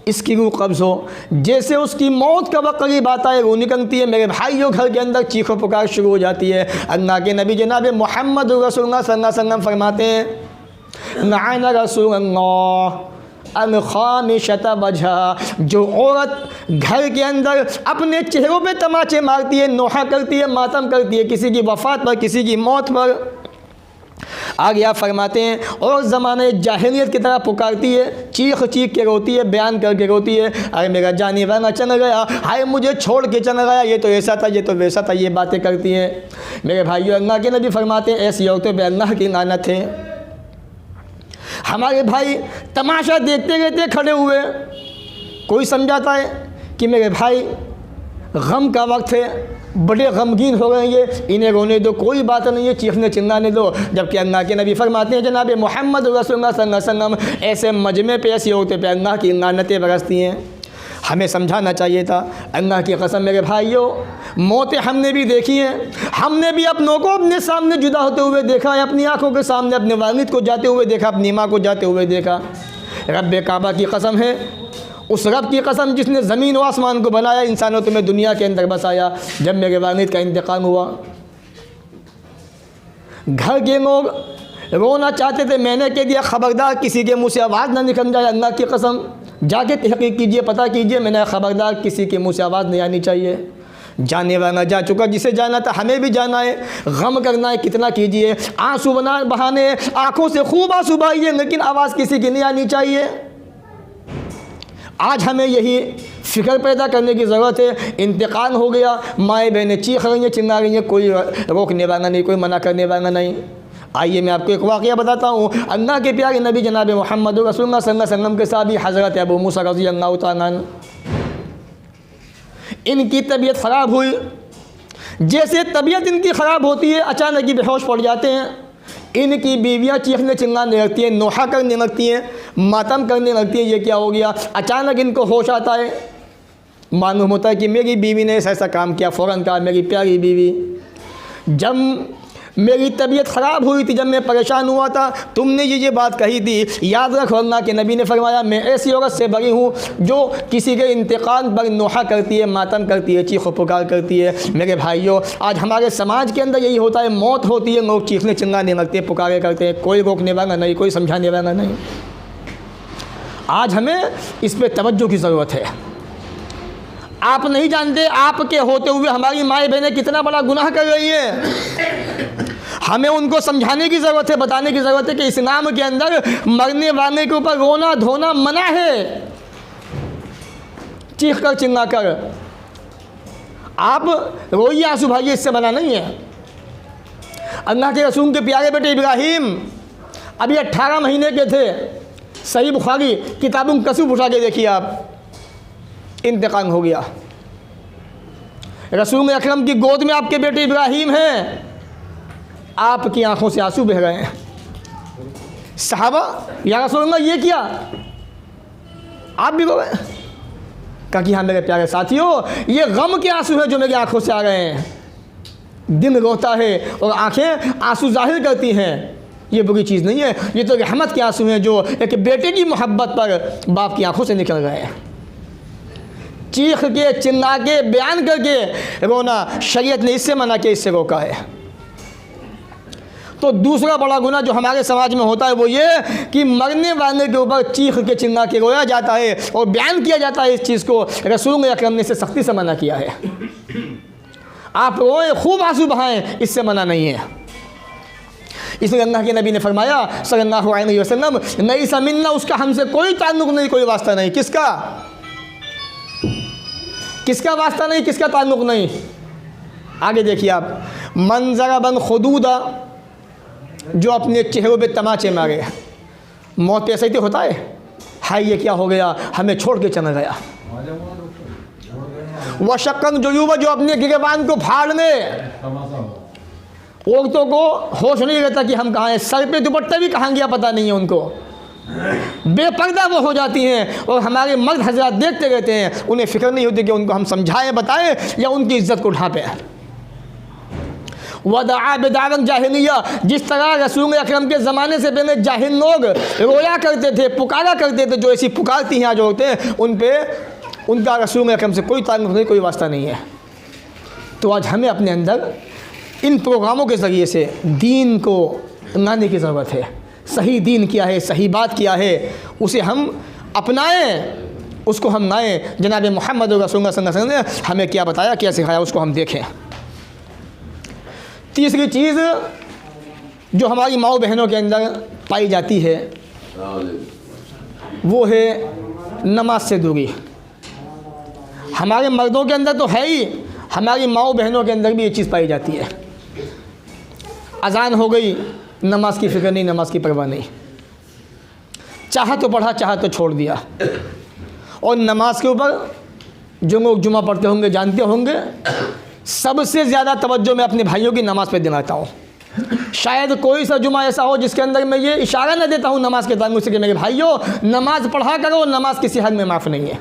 इसकी रूह कब्ज़ हो। जैसे उसकी मौत का वक्त करीब आता है, रूह निकलती है, मेरे भाइयों घर के अंदर चीखों पुकार शुरू हो जाती है। अल्लाह के नबी जनाब मोहम्मद रसूलुल्लाह सल्लल्लाहु अलैहि वसल्लम फरमाते हैं, नाना रसूलुल्लाह अन खामिशत वजहा, जो औरत घर के अंदर अपने चेहरों पे तमाचे मारती है, नोहा करती है, मातम करती है किसी की वफ़ात पर, किसी की मौत पर, आगे आप फरमाते हैं, और ज़माने जाहिलियत की तरह पुकारती है, चीख चीख के रोती है, बयान करके रोती है, अरे मेरा जाने वाला चल गया, हाय मुझे छोड़ के चला गया, ये तो ऐसा था, ये तो वैसा था, ये बातें करती हैं। मेरे भाइयों, अल्लाह के नबी फरमाते हैं, ऐसी औरतों पे अल्लाह की लानत है। हमारे भाई तमाशा देखते रहते खड़े हुए, कोई समझाता है कि मेरे भाई गम का वक्त है, बड़े गमगीन हो गए ये, इन्हें रोने दो, कोई बात नहीं है, चीखने चिल्लाने दो। जबकि अल्लाह के नबी फरमाते हैं जनाब मोहम्मद रसूलुल्लाह सल्लल्लाहु अलैहि वसल्लम, ऐसे मजमे पे ऐसी औरतें पे अल्लाह की लानतें बरसती हैं। हमें समझाना चाहिए था। अल्लाह की कसम मेरे भाइयों, मौतें हमने भी देखी हैं, हमने भी अपनों को अपने सामने जुदा होते हुए देखा है, अपनी आँखों के सामने अपने वालिद को जाते हुए देखा, अपनी माँ को जाते हुए देखा। रब काबा की कसम है, उस रब की कसम जिसने ज़मीन व आसमान को बनाया, इंसानों तुम्हें दुनिया के अंदर बसाया, जब मेरे वालिद का इंतकाल हुआ, घर के लोग रोना चाहते थे, मैंने कह दिया खबरदार किसी के मुँह से आवाज़ ना निकल जाए, अल्लाह की कसम जाके तहक़ीक़ कीजिए, पता कीजिए। मैंने ख़बरदार किसी के मुँह से आवाज़ नहीं आनी चाहिए। जाने वाला जा चुका, जिसे जाना था हमें भी जाना है। गम करना है कितना कीजिए, आंसू बहाने, आंखों से खूब आंसू बहाइए, लेकिन आवाज़ किसी की नहीं आनी चाहिए। आज हमें यही फ़िक्र पैदा करने की ज़रूरत है। इंतकाल हो गया, माएँ बहनें चीख रही हैं, चिल्ला रही हैं, कोई रोकने वाला नहीं, कोई मना करने वाला नहीं। आइए मैं आपको एक वाक़या बताता हूँ। अल्लाह के प्यारे नबी जनाब मोहम्मद रसूलुल्लाह सल्लल्लाहु अलैहि वसल्लम के साहबी हज़रत अबू मूसा रज़ियल्लाहु तआला अन्हु, इनकी तबीयत ख़राब हुई। जैसे तबीयत इनकी ख़राब होती है, अचानक ही बेहोश पड़ जाते हैं। इनकी बीवियाँ चीखने चिल्लाने लगती हैं, नोहा करने लगती हैं, मातम करने लगती हैं, ये क्या हो गया। अचानक इनको होश आता है, मालूम होता है कि मेरी बीवी ने ऐसा काम किया। फ़ौरन कहा, मेरी प्यारी बीवी, जब मेरी तबीयत ख़राब हुई थी, जब मैं परेशान हुआ था, तुमने ये बात कही थी। याद रखो, अल्लाह के नबी ने फरमाया, मैं ऐसी औरत से बरी हूँ जो किसी के इंतकाल पर नोहा करती है, मातम करती है, चीख पुकार करती है। मेरे भाइयों, आज हमारे समाज के अंदर यही होता है। मौत होती है, लोग चीखने चिल्लाने लगते हैं, पुकारे करते हैं, कोई रोकने वाला नहीं, कोई समझाने वाला नहीं। आज हमें इस पर तवज्जो की ज़रूरत है। आप नहीं जानते, आपके होते हुए हमारी माएँ बहनें कितना बड़ा गुनाह कर रही हैं। हमें उनको समझाने की ज़रूरत है, बताने की ज़रूरत है कि इस्लाम के अंदर मरने वाले के ऊपर रोना धोना मना है, चीख कर चिल्ला कर। आप रोइए, आंसू बहाइए, इससे मना नहीं है। अल्लाह के रसूल के प्यारे बेटे इब्राहीम अभी 18 महीने के थे। सही बुखारी किताबुल कसब उठा के देखिए आप, इंतकाल हो गया। रसूल अकरम की गोद में आपके बेटे इब्राहीम हैं, आपकी आंखों से आंसू बह रहे हैं। सहाबा, या रसूलल्लाह ये क्या, आप भी रोए? कहा कि हाँ मेरे प्यारे साथियों, ये गम के आंसू है जो मेरी आंखों से आ रहे हैं। दिल रोता है और आंखें आंसू जाहिर करती हैं, ये बुरी चीज़ नहीं है। ये तो रहमत के आंसू हैं जो एक बेटे की मोहब्बत पर बाप की आंखों से निकल गए हैं। चीख के चिल्ला के बयान करके रोना शरीयत ने इससे मना के, इससे रोका है। तो दूसरा बड़ा गुनाह जो हमारे समाज में होता है वो ये कि मरने वाले के ऊपर चीख के चिल्ला के रोया जाता है और बयान किया जाता है। इस चीज़ को रसूल अकरम ने इसे सख्ती से मना किया है। आप रोए, खूब आंसू बहाएं, इससे मना नहीं है। इसलिए अल्लाह के नबी ने फरमाया सल्लल्लाहु अलैहि वसल्लम, नहीं समिन्ना, उसका हमसे कोई ताल्लुक़ नहीं, कोई वास्ता नहीं। किसका वास्ता नहीं, किसका ताल्लुक़ नहीं। आगे देखिए आप, मंजरा बन खुदूदा, जो अपने चेहरों पे तमाचे मारे। मौत पे ऐसा ही होता है, हाय ये क्या हो गया, हमें छोड़ के चला गया। वशक्कन जुयूबा, जो अपने गिरबान को फाड़ने, औरतों को होश नहीं रहता कि हम कहाँ हैं, सर पे दुपट्टा भी कहाँ गया पता नहीं है उनको, बेपर्दा वो हो जाती हैं। और हमारे मर्द हजरात देखते रहते हैं, उन्हें फ़िक्र नहीं होती कि उनको हम समझाएं, बताएं या उनकी इज्जत को ढांपें। वदआ बिदावन जाहिलिया, जिस तरह रसूल अकरम के ज़माने से पहले जाहिल लोग रोया करते थे, पुकारा करते थे, जो ऐसी पुकारती हैं आज होते हैं, उन पे उनका रसूल अकरम से कोई ताल्लुक़ नहीं, कोई वास्ता नहीं है। तो आज हमें अपने अंदर इन प्रोग्रामों के ज़रिए से दीन को लाने की ज़रूरत है। सही दीन क्या है, सही बात क्या है, उसे हम अपनाएं, उसको हम लाएं। जनाब मोहम्मद रसूलुल्लाह सल्लल्लाहु अलैहि वसल्लम ने हमें क्या बताया, क्या सिखाया, उसको हम देखें। तीसरी चीज़ जो हमारी माओ बहनों के अंदर पाई जाती है वो है नमाज से दूरी। हमारे मर्दों के अंदर तो है ही, हमारी माओ बहनों के अंदर भी ये चीज़ पाई जाती है। अजान हो गई, नमाज की फ़िक्र नहीं, नमाज की परवाह नहीं, चाहा तो पढ़ा, चाहा तो छोड़ दिया। और नमाज के ऊपर जो लोग जुमा पढ़ते होंगे जानते होंगे, सबसे ज़्यादा तवज्जो मैं अपने भाइयों की नमाज़ पे दिलाता हूँ। शायद कोई सा जुमा ऐसा हो जिसके अंदर मैं ये इशारा न देता हूँ नमाज के ताल्लुक़ से कि मेरे भाइयों नमाज पढ़ा करो, नमाज किसी हद में माफ़ नहीं है।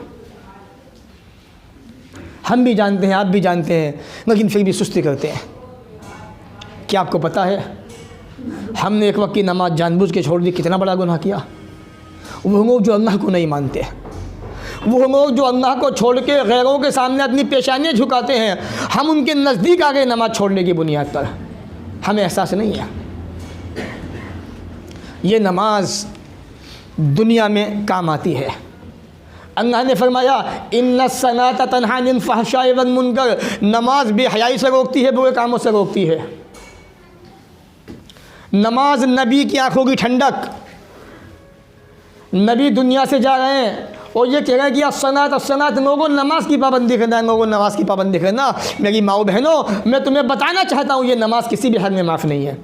हम भी जानते हैं, आप भी जानते हैं, लेकिन फिर भी सुस्ती करते हैं। क्या आपको पता है हमने एक वक्त की नमाज जानबूझ के छोड़ दी, कितना बड़ा गुनाह किया। वो लोग जो अल्लाह को नहीं मानते, वो लोग जो अल्लाह को छोड़ के गैरों के सामने अपनी पेशानियाँ झुकाते हैं, हम उनके नज़दीक आ गए नमाज छोड़ने की बुनियाद पर। हमें एहसास नहीं है। ये नमाज दुनिया में काम आती है, अल्लाह ने फरमाया इन्ना सलाता तन्हा अनिल फहशाइ वल मुनकर, नमाज बेहयाई से रोकती है, बुरे कामों से रोकती है। नमाज नबी की आंखों की ठंडक। नबी दुनिया से जा रहे हैं और ये कह रहे हैं कि असनात लोगों नमाज की पाबंदी करना, लोगों नमाज की पाबंदी करना। मेरी माओ बहनों, मैं तुम्हें बताना चाहता हूँ ये नमाज किसी भी हद में माफ़ नहीं है।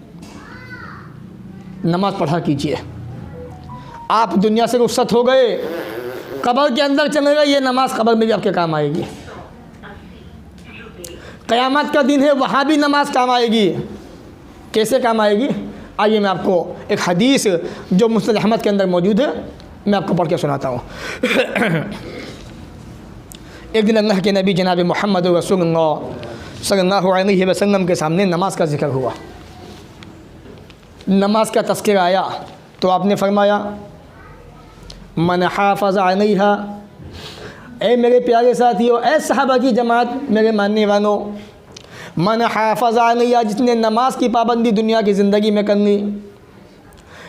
नमाज पढ़ा कीजिए। आप दुनिया से रुखसत हो गए, कब्र के अंदर चले गए, ये नमाज कब्र में भी आपके काम आएगी। क़यामत का दिन है, वहाँ भी नमाज काम आएगी। कैसे काम आएगी? आइए मैं आपको एक हदीस जो मुस्नद अहमद के अंदर मौजूद है, मैं आपको पढ़ के सुनाता हूँ। एक दिन अल्लाह के नबी जनाब मोहम्मद रसूलुल्लाह सल्लल्लाहु अलैहि वसल्लम के सामने नमाज का जिक्र हुआ। नमाज का तज़किरा आया तो आपने फरमाया मन हाफ़ज़ अलैहा, ए मेरे प्यारे साथियों, ए सहाबा की जमात, मेरे मानने वालों, मन हाफ़ज़ अलैहा, जिसने नमाज की पाबंदी दुनिया की ज़िंदगी में कर ली,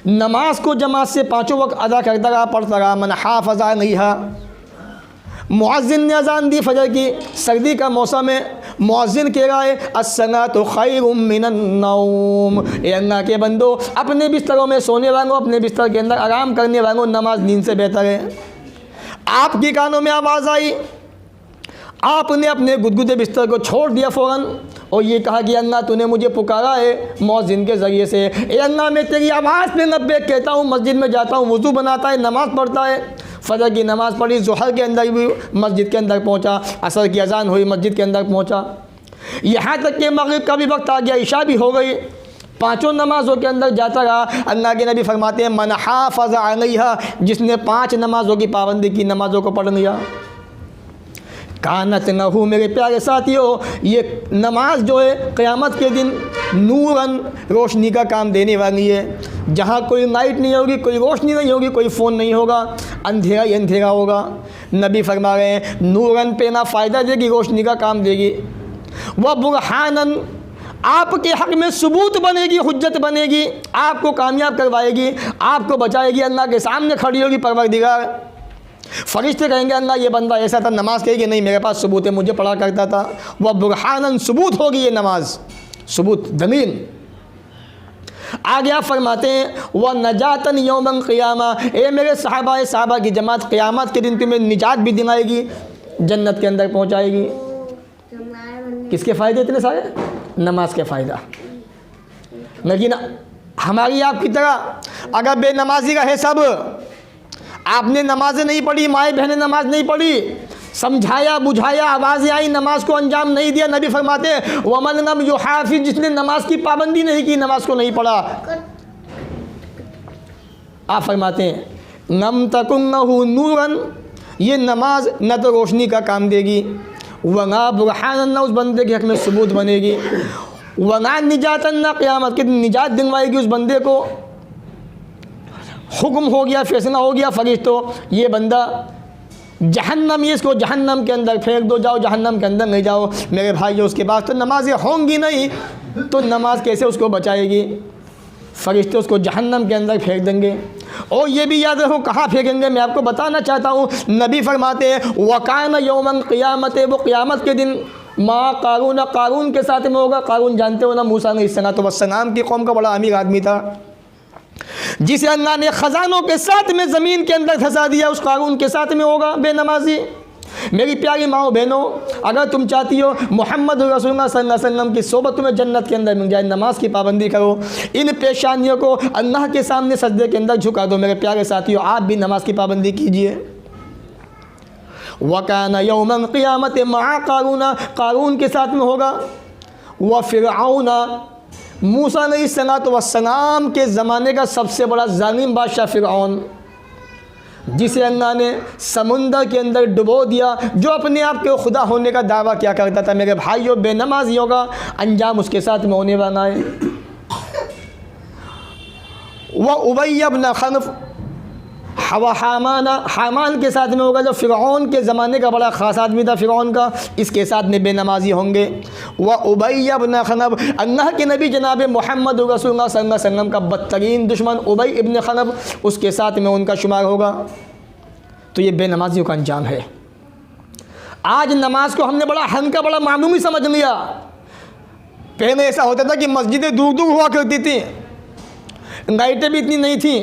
नमाज को जमात से पाँचों वक्त अदा करता रहा, पढ़ता रहा। मन हाफ़ज़ अलैहा, मुअज़्ज़िन ने अज़ान दी फजर की, सर्दी का मौसम है, मुअज़्ज़िन कह रहा है अस्सलातु खैरुम मिनन नौम, ए अल्लाह के बंदो, अपने बिस्तरों में सोने वालों, अपने बिस्तर के अंदर आराम करने वालों, नमाज नींद से बेहतर है। आपके कानों में आवाज़ आई, आपने अपने गुदगुदे बिस्तर को छोड़ दिया फ़ौरन और ये कहा कि अल्लाह तूने मुझे पुकारा है मुअज़्ज़िन के ज़रिए से, ए अल्लाह मैं तेरी आवाज़ पे लब्बैक कहता हूँ, मस्जिद में जाता हूँ, वज़ू बनाता है, नमाज़ पढ़ता है। फ़जर की नमाज़ पढ़ी, ज़ुहर के अंदर भी मस्जिद के अंदर पहुँचा, असर की अज़ान हुई, मस्जिद के अंदर पहुँचा, यहाँ तक कि मग़रिब का भी वक्त आ गया, इशा भी हो गई, पाँचों नमाज़ों के अंदर जाता रहा। अल्लाह के नबी फरमाते हैं मन हाफ़ज़ अलैहा, जिसने 5 नमाज़ों की पाबंदी की, नमाज़ों को पढ़ लिया, कानत लहू, मेरे प्यारे साथियों, ये नमाज जो है क़यामत के दिन नूरन, रोशनी का काम देने वाली है। जहाँ कोई लाइट नहीं होगी, कोई रोशनी नहीं होगी, कोई फ़ोन नहीं होगा, अंधेरा ही अंधेरा होगा। नबी फरमा रहे हैं नूरन पे ना फ़ायदा देगी, रोशनी का काम देगी। वह बुरहानन, आपके हक़ में सबूत बनेगी, हुज्जत बनेगी, आपको कामयाब करवाएगी, आपको बचाएगी, अल्लाह के सामने खड़ी होगी परवरदिगार। फरिश्ते कहेंगे अल्लाह ये बंदा ऐसा था, नमाज कहेगी नहीं मेरे पास सबूत है, मुझे पढ़ा करता था। वह बुरहानन, सबूत होगी ये नमाज, सबूत दलील। आगे आप फरमाते हैं वह नजातन यौमल क़ियामा, ए मेरे सहाबा की जमात, क़यामत के दिन तुम्हें निजात भी दिलाएगी, जन्नत के अंदर पहुँचाएगी। किसके फ़ायदे इतने सारे? नमाज के फ़ायदा। लेकिन हमारी आपकी तरह अगर बेनमाजी रहे सब, आपने नमाज़ें नहीं पढ़ी, माए बहनें नमाज नहीं पढ़ी, समझाया बुझाया, आवाज़ें आई, नमाज को अंजाम नहीं दिया, नबी फरमाते हैं वमन लम युहाफिज़, जिसने नमाज की पाबंदी नहीं की, नमाज को नहीं पढ़ा, आप फरमाते हैं नम तकुन लहू नूरन, ये नमाज न तो रोशनी का काम देगी, वना बुरहानन, न उस बंदे के हक़ में सबूत बनेगी, वना निजातन, न क़यामत के दिन निजात दिलवाएगी उस बंदे को। हुक्म हो गया, फैसला हो गया, फरिश्तों ये बंदा जहन्नम, ये इसको जहन्नम के अंदर फेंक दो, जाओ जहन्नम के अंदर नहीं जाओ। मेरे भाई उसके पास तो नमाज़ें होंगी नहीं, तो नमाज कैसे उसको बचाएगी? फरिश्ते उसको जहन्नम के अंदर फेंक देंगे। और ये भी याद रखो कहाँ फेंकेंगे, मैं आपको बताना चाहता हूँ। नबी फरमाते हैं वकान यौमल क़ियामत, वो क़यामत के दिन माँ कारून, कारून के साथ में होगा। कारून जानते हो ना, मूसा अलैहिस्सलाम की कौम का बड़ा अमीर आदमी था, जिसे अल्लाह ने ख़ज़ानों के साथ में ज़मीन के अंदर धंसा दिया, उस कारून के साथ में होगा बेनमाजी। मेरी प्यारी माओ बहनों, अगर तुम चाहती हो मोहम्मद रसूलुल्लाह सल्लल्लाहु अलैहि वसल्लम की सोबत तुम्हें जन्नत के अंदर मिल जाए, नमाज की पाबंदी करो, इन पेशानियों को अल्लाह के सामने सजदे के अंदर झुका दो। मेरे प्यारे साथियों, आप भी नमाज की पाबंदी कीजिए। वकान यौमल क़ियामत मआ कारूना, कारून के साथ में होगा। व फ़िरऔना, मूसा अलैहिस्सलाम के ज़माने का सबसे बड़ा जालिम बादशाह फ़िरऔन, जिसे अल्लाह ने समुंदर के अंदर डुबो दिया, जो अपने आप के खुदा होने का दावा क्या करता था। मेरे भाइयों, बेनमाजियों का अंजाम उसके साथ में होने वाला है। वह उबैय इब्न खलफ, हामान के साथ में होगा, जो फ़िरऔन के ज़माने का बड़ा ख़ास आदमी था फ़िरऔन का, इसके साथ में बेनमाजी होंगे। वह उबैय इब्न खलफ, अल्लाह के नबी जनाब मोहम्मद रसूलुल्लाह सल्लल्लाहु अलैहि वसल्लम का बदतरीन दुश्मन उबैय इब्न खलफ, उसके साथ में उनका शुमार होगा। तो ये बेनमाजियों का अंजाम है। आज नमाज को हमने बड़ा हल्का, बड़ा मामूली समझ लिया। पहले ऐसा होता था कि मस्जिदें दूर दूर हुआ करती थी, लाइटें भी इतनी नहीं थी,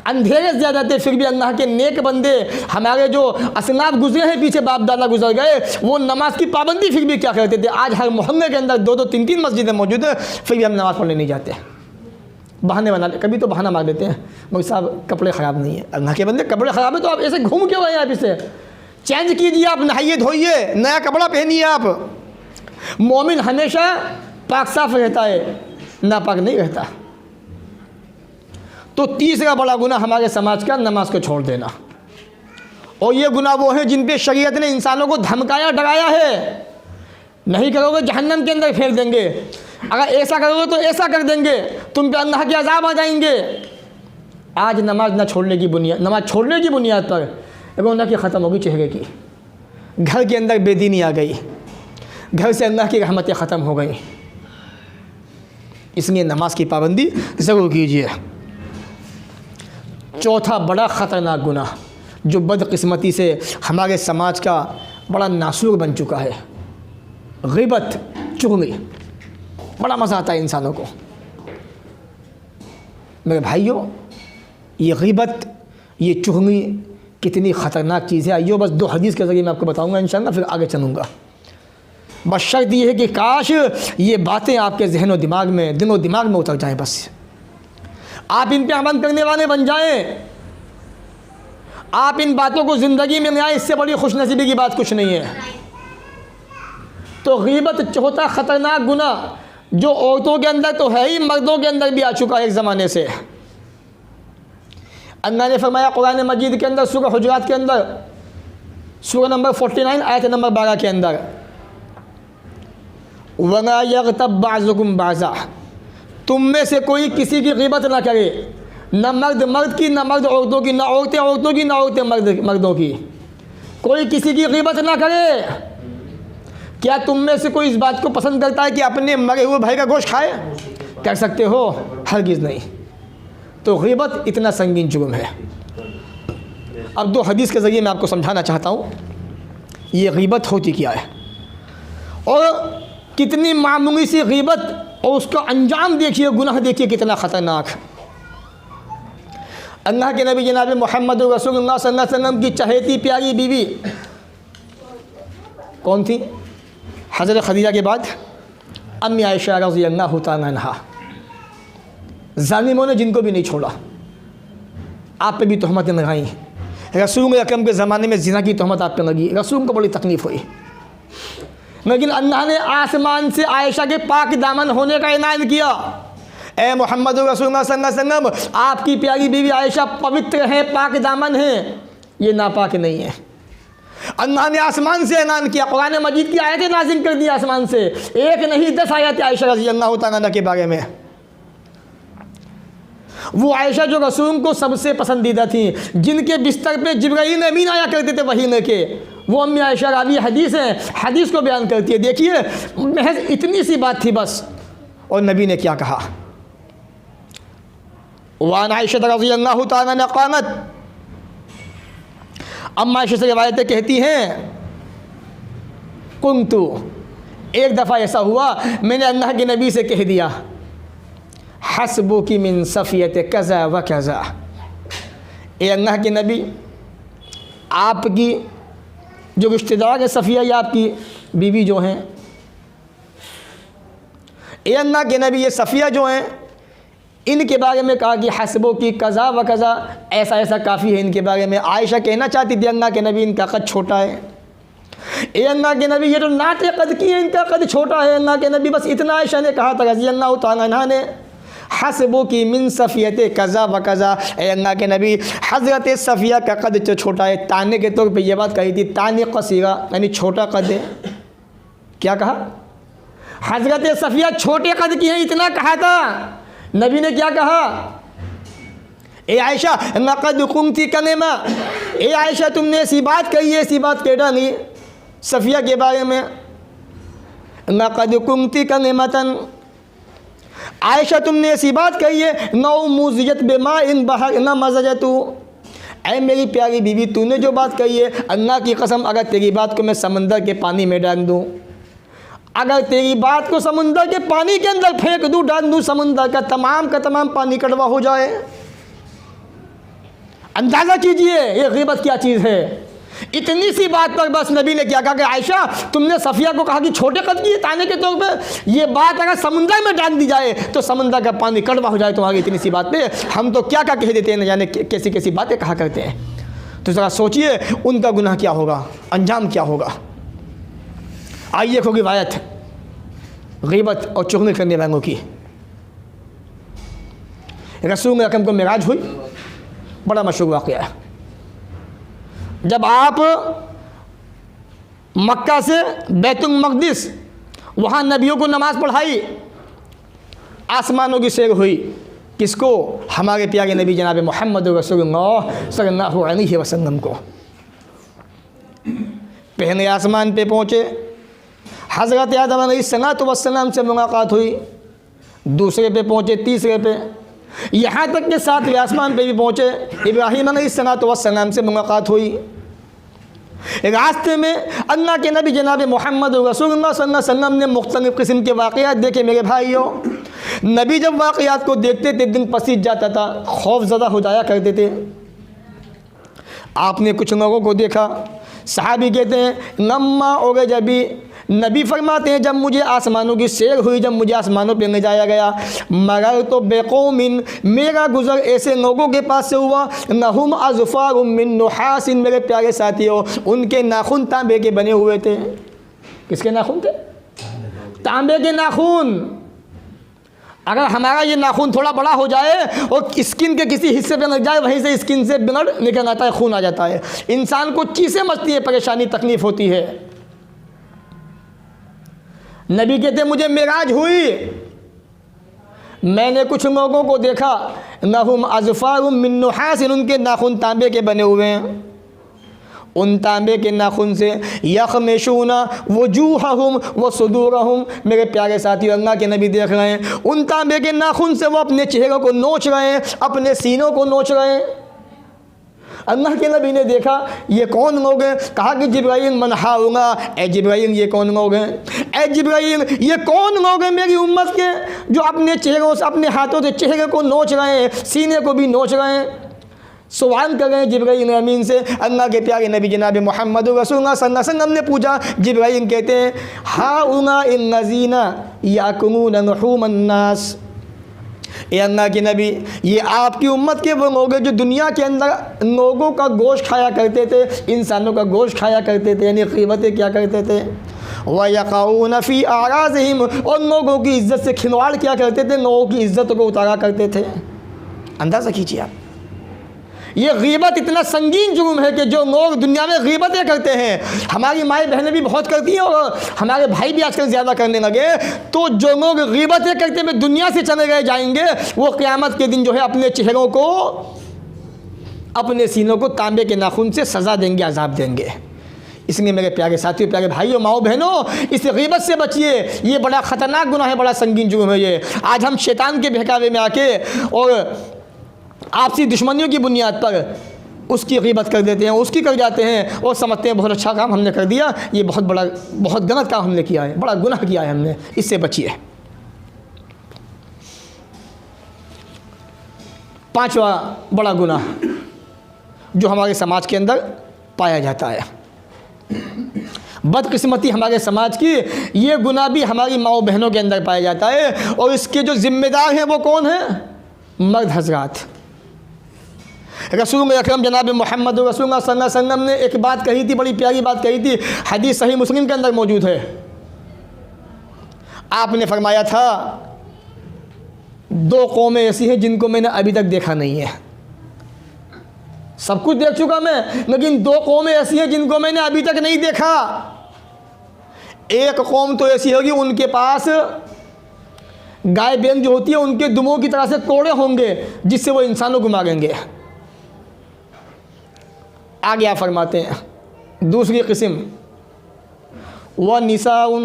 अंधेरे ज़्यादा थे, फिर भी अल्लाह के नेक बंदे, हमारे जो असनाफ गुजरे हैं पीछे, बाप दादा गुजर गए, वो नमाज की पाबंदी फिर भी क्या करते थे। आज हर मोहल्ले के अंदर 2-2, 3-3 मस्जिदें मौजूद है, फिर भी हम नमाज़ पढ़ने नहीं जाते, बहाने बना ले। कभी तो बहाना मार देते हैं, मगर साहब कपड़े ख़राब नहीं है। अल्लाह के बंदे कपड़े ख़राब है तो आप ऐसे घूम क्यों रहे हैं? आप इसे चेंज कीजिए, आप नहाइए धोइए, नया कपड़ा पहनिए। आप मोमिन हमेशा पाक साफ रहता है, नापाक नहीं रहता। तो तीसरा बड़ा गुनाह हमारे समाज का नमाज को छोड़ देना। और ये गुनाह वो है जिन पे शरीयत ने इंसानों को धमकाया, डराया है। नहीं करोगे जहन्नम के अंदर फेंक देंगे, अगर ऐसा करोगे तो ऐसा कर देंगे, तुम पे अल्लाह के अज़ाब आ जाएंगे। आज नमाज छोड़ने की बुनियाद पर रौनक की ख़त्म होगी चेहरे की, घर के अंदर बेदीनी आ गई, घर से अल्लाह की रहमतें ख़त्म हो गई। इसलिए नमाज की पाबंदी ज़रूर कीजिए। चौथा बड़ा ख़तरनाक गुनाह जो बदकिस्मती से हमारे समाज का बड़ा नासूर बन चुका है, ग़ीबत, चुगली। बड़ा मज़ा आता है इंसानों को। मेरे भाइयों, ये ग़ीबत, ये चुगली कितनी ख़तरनाक चीज़ है। आइयो बस 2 हदीस के ज़रिए मैं आपको बताऊंगा इंशाअल्लाह, फिर आगे चलूँगा। बस शर्त ये है कि काश ये बातें आपके जहन और दिमाग में, दिल और दिमाग में उतर जाएँ, बस आप इन पे अमल करने वाले बन जाएं, आप इन बातों को ज़िंदगी में लाएं। इससे बड़ी खुशनसीबी की बात कुछ नहीं है। तो ग़ीबत चौथा ख़तरनाक गुनाह जो औरतों के अंदर तो है ही, मर्दों के अंदर भी आ चुका है एक ज़माने से। अल्लाह ने फरमाया कुरान मजीद के अंदर, सूरह हुजुरात के अंदर, सूरह नंबर 49 आयत नंबर 12 के अंदर, वला यग़्तब बाज़ुकुम बाज़ा, तुम में से कोई किसी की ग़ीबत ना करे, न मर्द मर्द की, न मर्द औरतों की, न औरतें औरतों की, न औरतें मर्दों की। कोई किसी की ग़ीबत ना करे। क्या तुम में से कोई इस बात को पसंद करता है कि अपने मरे हुए भाई का गोश्त खाए? कर सकते हो? हरगिज़ नहीं। तो ग़ीबत इतना संगीन जुर्म है। अब 2 हदीस के ज़रिए मैं आपको समझाना चाहता हूँ ये ग़ीबत होती क्या है और कितनी मामूली सी ग़ीबत, और उसका अंजाम देखिए, गुनाह देखिए कितना ख़तरनाक। अल्लाह के नबी जनाब मोहम्मद रसूलुल्लाह सल्लल्लाहु अलैहि वसल्लम की चहेती प्यारी बीवी कौन थी? हज़रत खदीजा के बाद अम्मी आयशा रज़ियल्लाहु तआला अन्हा। ज़ालिमों ने जिनको भी नहीं छोड़ा, आप पे भी तहमतें लगाई। रसूल अकरम के ज़माने में ज़िना की तहमत आप पे लगी, रसूल को बड़ी तकलीफ़ हुई, लेकिन अल्लाह ने आसमान से आयशा के पाक दामन होने का ऐलान किया। ए मोहम्मद रसूलुल्लाह सल्लल्लाहु अलैहि वसल्लम, आपकी प्यारी बीवी आयशा पवित्र है, पाक दामन है, ये नापाक नहीं है। अल्लाह ने आसमान से ऐलान किया, कुरान मजीद की आयतें नाज़िल कर दी आसमान से, 1 नहीं 10 आयतें आयशा रज़ियल्लाहु तआला अन्हा के बारे में। वो आयशा जो रसूल को सबसे पसंदीदा थी, जिनके बिस्तर पे जिब्राईल अमीन आया करते थे वही लेके, वो अम्मी आयशा रावी हदीस है, हदीस को बयान करती है। देखिए महज इतनी सी बात थी बस, और नबी ने क्या कहा? वान आयशा रज़ियल्लाहु तआला अन्हा क़ालत, अम्मा आयशा से रिवायतें कहती हैं, कुन्तु, एक दफ़ा ऐसा हुआ मैंने अल्लाह के नबी से कह दिया, हस्बुकी मिन सफ़ियत कज़ा व कज़ा, ए अल्लाह के नबी, आपकी जो रिश्तेदार है सफ़िया, या आपकी बीवी जो हैं, ए अल्लाह के नबी ये सफ़िया जो हैं, इनके बारे में कहा कि हस्बो की कज़ा व कज़ा, ऐसा ऐसा काफ़ी है इनके बारे में। आयशा कहना चाहती थी अल्लाह के नबी इनका कद छोटा है। ए अल्लाह के नबी ये तो नाते कद की है, इनका कद छोटा है। अल्लाह के नबी बस इतना आयशा ने कहा था रज़ियल्लाहु तआला अन्हा ने, हस्बो की मिन सफ़ियत कज़ा व कज़ा, ए अल्लाह के नबी हज़रत सफ़िया का कद जो छोटा है, ताने के तौर पर यह बात कही थी, ताने क़सीरा यानी छोटा कद है। क्या कहा? हज़रत सफ़िया छोटे कद की है, इतना कहा था। नबी ने क्या कहा? ए आयशा लक़द कुंती कलेमा, ए आयशा तुमने ऐसी बात कही है, ऐसी बात कह डाली सफ़िया के बारे में। लक़द कुंती कलेमतन, आयशा तुमने ऐसी बात कही है, नौ मुज़ियत बेमा इन बहर न मज़जतु, ऐ मेरी प्यारी बीवी, तूने जो बात कही है, अल्लाह की कसम अगर तेरी बात को मैं समंदर के पानी में डाल दूँ, अगर तेरी बात को समंदर के पानी के अंदर फेंक दूँ, डाल दूँ, समंदर का तमाम पानी कड़वा हो जाए। अंदाज़ा कीजिए ये ग़ीबत क्या चीज़ है। इतनी सी बात पर बस नबी ने क्या कहा कि आयशा, तुमने सफ़िया को कहा कि छोटे कद की ताने के तौर पे ये बात अगर समुंदर में डाल दी जाए तो समंदर का पानी कड़वा हो जाए तुम्हारी इतनी सी बात पे, हम तो क्या क्या कह देते हैं, न जाने कैसी कैसी बातें कहा करते हैं। तो ज़रा सोचिए उनका गुनाह क्या होगा, अंजाम क्या होगा। आइए को रिवायत ग़ीबत और चुगली करने वालों की। रसूल अकरम को मिराज हुई, बड़ा मशहूर वाक़या है। जब आप मक्का से बैतुल मक़दिस वहाँ नबियों को नमाज़ पढ़ाई, आसमानों की सैर हुई, किसको? हमारे प्यारे नबी जनाब मोहम्मद रसूलुल्लाह सल्लल्लाहु अलैहि वसल्लम को। पहले आसमान पे पहुँचे, हज़रत आदम अलैहिस्सलाम से मुलाकात हुई, दूसरे पे पहुँचे, तीसरे पे, यहाँ तक कि सातवें आसमान पे भी पहुँचे, इब्राहीम अलैहिस्सलाम से मुलाकात हुई। रास्ते में अल्लाह के नबी जनाब मोहम्मद रसूलुल्लाह सल्लल्लाहु अलैहि वसल्लम ने मुख्तलिफ़ किस्म के वाक़यात देखे। मेरे भाइयों, नबी जब वाक़यात को देखते थे दिल पसीज जाता था, खौफज़दा हो जाया करते थे। आपने कुछ लोगों को देखा, सहाबी कहते हैं लम्मा और जबी, नबी फरमाते हैं जब मुझे आसमानों की सैर हुई, जब मुझे आसमानों पे ले जाया गया, मगर तो बेकौमिन, मेरा गुज़र ऐसे लोगों के पास से हुआ, नहुम अज़फ़ारुम मिन नुहासिन, मेरे प्यारे साथियों, उनके नाखून तांबे के बने हुए थे। किसके नाखून थे? तांबे के नाखून। अगर हमारा ये नाखून थोड़ा बड़ा हो जाए और स्किन के किसी हिस्से पे लग जाए, वहीं से स्किन से ब्लड निकल आता है, खून आ जाता है, इंसान को चीसें मचती है, परेशानी तकलीफ़ होती है। नबी कहते मुझे मिराज हुई, मैंने कुछ लोगों को देखा, नहुम अज़फ़ारुम मिन नुहासिन, उनके नाखून तांबे के बने हुए हैं, उन तांबे के नाखून से यख़मिशूना वजूहहुम व सुदूरहुम, मेरे प्यारे साथी अल्लाह के नबी देख रहे हैं, उन तांबे के नाखून से वो अपने चेहरों को नोच रहे हैं, अपने सीनों को नोच रहे हैं। अल्लाह के नबी ने देखा ये कौन लोग हैं? कहा कि जिब्राइल मन हाऊंगा, ए जिब्राइल ये कौन लोग हैं? ए जिब्राइल ये कौन लोग हैं मेरी उम्मत के जो अपने चेहरों से, अपने हाथों से चेहरे को नोच रहे हैं, सीने को भी नोच रहे हैं? सवाल कर रहे हैं जिब्राइल अमीन से। अल्लाह के प्यारे नबी जनाब मोहम्मद रसूलुल्लाह सल्लल्लाहु अलैहि वसल्लम ने पूछा, जिब्राइल कहते हैं हाउना इन्नज़ीना याकुलूना लुहूमन नास, ए अल्लाह के नबी ये आपकी उम्मत के वो लोग हैं जो दुनिया के अंदर लोगों का गोश्त खाया करते थे, इंसानों का गोश्त खाया करते थे, यानी ग़ीबतें क्या करते थे। व यक़ऊन फ़ी आराज़िहिम, और लोगों की इज़्ज़त से खिलवाड़ क्या करते थे, लोगों की इज़्ज़त को उतारा करते थे। अंदाज़ा कीजिए आप, ये ग़ीबत इतना संगीन जुर्म है कि जो लोग दुनिया में ग़ीबतें करते हैं, हमारी माएँ बहनें भी बहुत करती हैं और हमारे भाई भी आजकल ज़्यादा करने लगे, तो जो लोग ग़ीबतें करते हुए दुनिया से चले गए जाएंगे, वो क़यामत के दिन जो है अपने चेहरों को, अपने सीनों को तांबे के नाखून से सज़ा देंगे, अज़ाब देंगे। इसलिए मेरे प्यारे साथियों, प्यारे भाइयों, माओ बहनों, इस ग़ीबत से बचिए, ये बड़ा ख़तरनाक गुनाह है, बड़ा संगीन जुर्म है ये। आज हम शैतान के बहकावे में आके और आपसी दुश्मनियों की बुनियाद पर उसकी ग़ीबत कर देते हैं, उसकी कर जाते हैं और समझते हैं बहुत अच्छा काम हमने कर दिया। ये बहुत गलत काम हमने किया है, बड़ा गुनाह किया है हमने, इससे बचिए। पांचवा बड़ा गुनाह जो हमारे समाज के अंदर पाया जाता है, बदकिस्मती हमारे समाज की, ये गुनाह भी हमारी माओ बहनों के अंदर पाया जाता है। और इसके जो ज़िम्मेदार हैं वो कौन हैं? मर्द हज़रात। रसूल अकरम जनाब मोहम्मद रसूलुल्लाह सल्लल्लाहु अलैहि वसल्लम ने एक बात कही थी, बड़ी प्यारी बात कही थी, हदीस सही मुस्लिम के अंदर मौजूद है। आपने फरमाया था दो कौमें ऐसी हैं जिनको मैंने अभी तक देखा नहीं है। सब कुछ देख चुका मैं, लेकिन दो कौमें ऐसी हैं जिनको मैंने अभी तक नहीं देखा। एक कौम तो ऐसी होगी उनके पास गाय बैल जो होती है उनके दुमों की तरह से कोड़े होंगे जिससे वो इंसानों को मारेंगे। आगे आप फरमाते हैं दूसरी किस्म व निसाउन,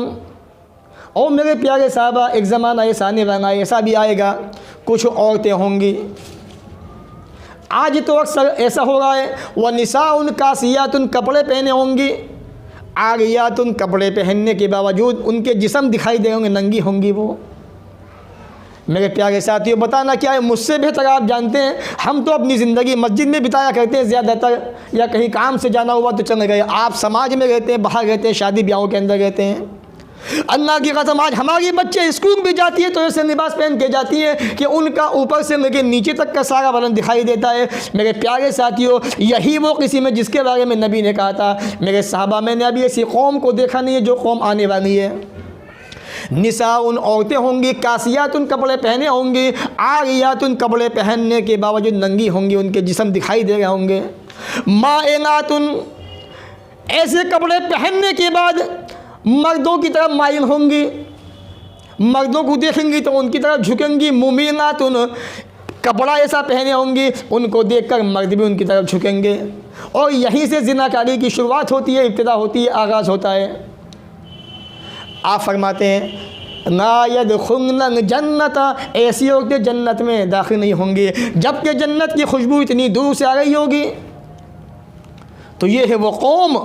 और मेरे प्यारे साहबा एक ज़माना ऐसा आने वाला, ऐसा भी आएगा, कुछ औरतें होंगी आज तो अक्सर ऐसा हो रहा है, वह निसाउन कासियातुन कपड़े पहने होंगी, आरियातुन कपड़े पहनने के बावजूद उनके जिस्म दिखाई दे होंगे, नंगी होंगी वो। मेरे प्यारे साथियों, बताना क्या है, मुझसे बेहतर आप जानते हैं। हम तो अपनी ज़िंदगी मस्जिद में बिताया करते हैं ज़्यादातर, या कहीं काम से जाना हुआ तो चले गए। आप समाज में रहते हैं, बाहर रहते हैं, शादी ब्याहों के अंदर रहते हैं। अल्लाह की कसम, आज हमारी बच्चे स्कूल भी जाती है तो ऐसे लिबास पहन के जाती है कि उनका ऊपर से लेकर नीचे तक का सारा बदन दिखाई देता है। मेरे प्यारे साथियों, यही वो किसी में जिसके बारे में नबी ने कहा था, मेरे साहबा, मैंने अभी ऐसी कौम को देखा नहीं है जो कौम आने वाली है। निसाउन औरतें होंगी, कासियातुन कपड़े पहने होंगी, आरियातुन कपड़े पहनने के बावजूद नंगी होंगी, उनके जिस्म दिखाई दे रहे होंगे। माइनातुन, ऐसे कपड़े पहनने के बाद मर्दों की तरफ माइल होंगी, मर्दों को देखेंगी तो उनकी तरफ झुकेंगी। मुमीनातुन, कपड़ा ऐसा पहने होंगी, उनको देखकर मर्द भी उनकी तरफ झुकेंगे। और यहीं से ज़िनाकारी की शुरुआत होती है, इब्तिदा होती है, आगाज़ होता है। आप फरमाते हैं ना यदखुलन जन्नत, ऐसी औरतें जन्नत में दाखिल नहीं होंगी जबकि जन्नत की खुशबू इतनी दूर से आ रही होगी। तो ये है वो कौम,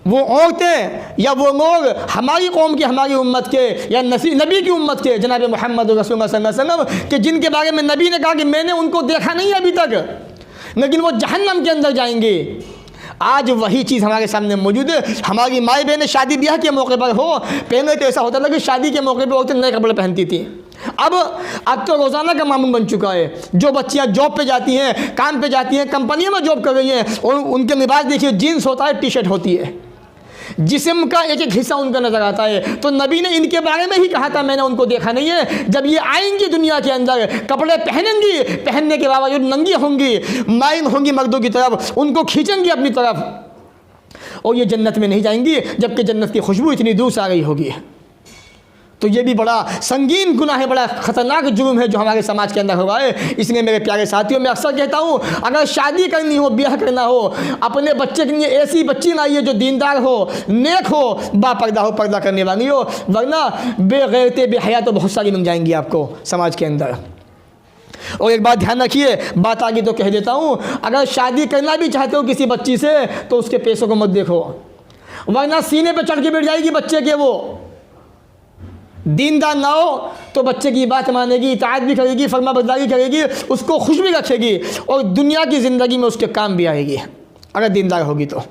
वो औरतें या वो लोग हमारी कौम के, हमारी उम्मत के, या नबी की उम्मत के, जनाब मोहम्मद रसूलुल्लाह सल्लल्लाहु अलैहि वसल्लम के, जिनके बारे में नबी ने कहा कि मैंने उनको देखा नहीं अभी तक, लेकिन वो जहन्नम के अंदर जाएंगे। आज वही चीज़ हमारे सामने मौजूद है। हमारी माई बहनें शादी ब्याह के मौके पर हो, पहले तो ऐसा होता था कि शादी के मौके पर औरतें नए कपड़े पहनती थी। अब तो रोज़ाना का मामूल बन चुका है। जो बच्चियां जॉब पे जाती हैं, काम पे जाती हैं, कंपनियों में जॉब कर रही हैं, और उनके लिबास देखिए, जीन्स होता है, टी शर्ट होती है, जिस्म का एक एक हिस्सा उनका नज़र आता है। तो नबी ने इनके बारे में ही कहा था, मैंने उनको देखा नहीं है। जब ये आएंगी दुनिया के अंदर, कपड़े पहनेंगी, पहनने के बावजूद नंगी होंगी, माइल होंगी मर्दों की तरफ, उनको खींचेंगी अपनी तरफ, और ये जन्नत में नहीं जाएंगी जबकि जन्नत की खुशबू इतनी दूर से आ गई होगी। तो ये भी बड़ा संगीन गुनाह है, बड़ा ख़तरनाक जुर्म है जो हमारे समाज के अंदर हुआ है। इसलिए मेरे प्यारे साथियों, मैं अक्सर कहता हूँ, अगर शादी करनी हो, ब्याह करना हो, अपने बच्चे के लिए ऐसी बच्ची लाइए जो दीनदार हो, नेक हो, बापर्दा हो, पर्दा करने वाली हो, वरना बेगैरते बेहया तो बहुत सारी मिल जाएंगी आपको समाज के अंदर। और एक बात ध्यान रखिए, बात आगे तो कह देता हूँ, अगर शादी करना भी चाहते हो किसी बच्ची से तो उसके पैसों को मत देखो, वरना सीने पे चढ़ के बैठ जाएगी बच्चे के। वो दीनदार ना हो तो बच्चे की बात मानेगी, इताअत भी करेगी, फरमाबरदारी करेगी, उसको खुश भी रखेगी, और दुनिया की ज़िंदगी में उसके काम भी आएगी अगर दीनदार होगी तो।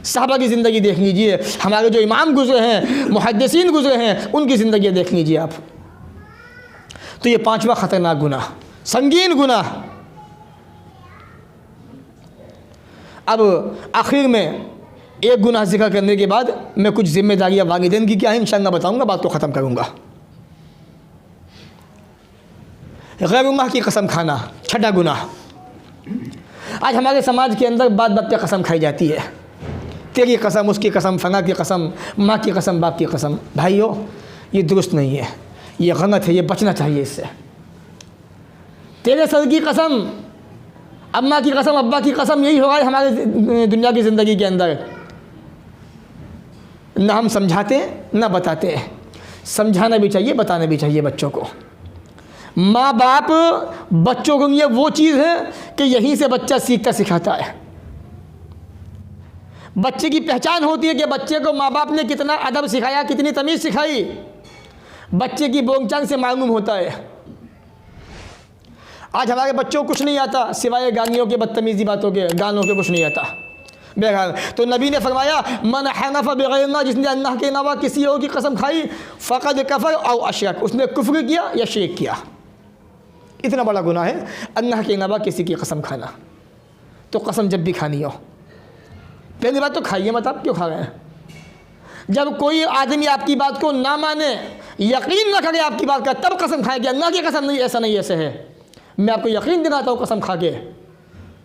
साहबा की ज़िंदगी देख लीजिए, हमारे जो इमाम गुजरे हैं, मुहद्दिसीन गुजरे हैं, उनकी ज़िंदगी देख लीजिए आप। तो ये पांचवा ख़तरनाक गुनाह, संगीन गुनाह। अब आखिर में एक गुनाह जिक्र करने के बाद मैं कुछ जिम्मेदारियां वालिदैन की क्या है इंशाअल्लाह बताऊंगा, बात को ख़त्म करूंगा। गैरुल्लाह की कसम खाना, छठा गुनाह। आज हमारे समाज के अंदर बात बात पे कसम खाई जाती है, तेरी कसम, उसकी कसम, फना की कसम, माँ की कसम, बाप की कसम। भाइयों, ये दुरुस्त नहीं है, ये गलत है, ये बचना चाहिए इससे। तेरे सर की कसम, अम्मा की कसम, अब्बा की कसम, यही होगा हमारे दुनिया की ज़िंदगी के अंदर। ना हम समझाते हैं ना बताते हैं। समझाना भी चाहिए, बताना भी चाहिए बच्चों को। माँ बाप बच्चों को ये वो चीज़ है कि यहीं से बच्चा सीखता सिखाता है। बच्चे की पहचान होती है कि बच्चे को माँ बाप ने कितना अदब सिखाया, कितनी तमीज़ सिखाई, बच्चे की बोलचाल से मालूम होता है। आज हमारे बच्चों को कुछ नहीं आता सिवाय गानियों के, बदतमीज़ी बातों के, गानों के, कुछ नहीं आता। बहरहाल, तो नबी ने फरमाया, मन हनफ़ बिग़ैरिल्लाह, जिसने अल्लाह के अलावा किसी और की कसम खाई, फ़क़द कफ़र औ अशरक, उसने कुफ्र किया या शिरक किया। इतना बड़ा गुनाह है अल्लाह के अलावा किसी की कसम खाना। तो कसम जब भी खानी हो, पहली बात तो खाइए मत, आप क्यों खा रहे हैं? जब कोई आदमी आपकी बात को ना माने, यकीन ना करे आपकी बात का, तब कसम खाए कि अल्लाह की कसम नहीं, ऐसा नहीं, ऐसे है, मैं आपको यकीन दिलाता हूँ कसम खा के,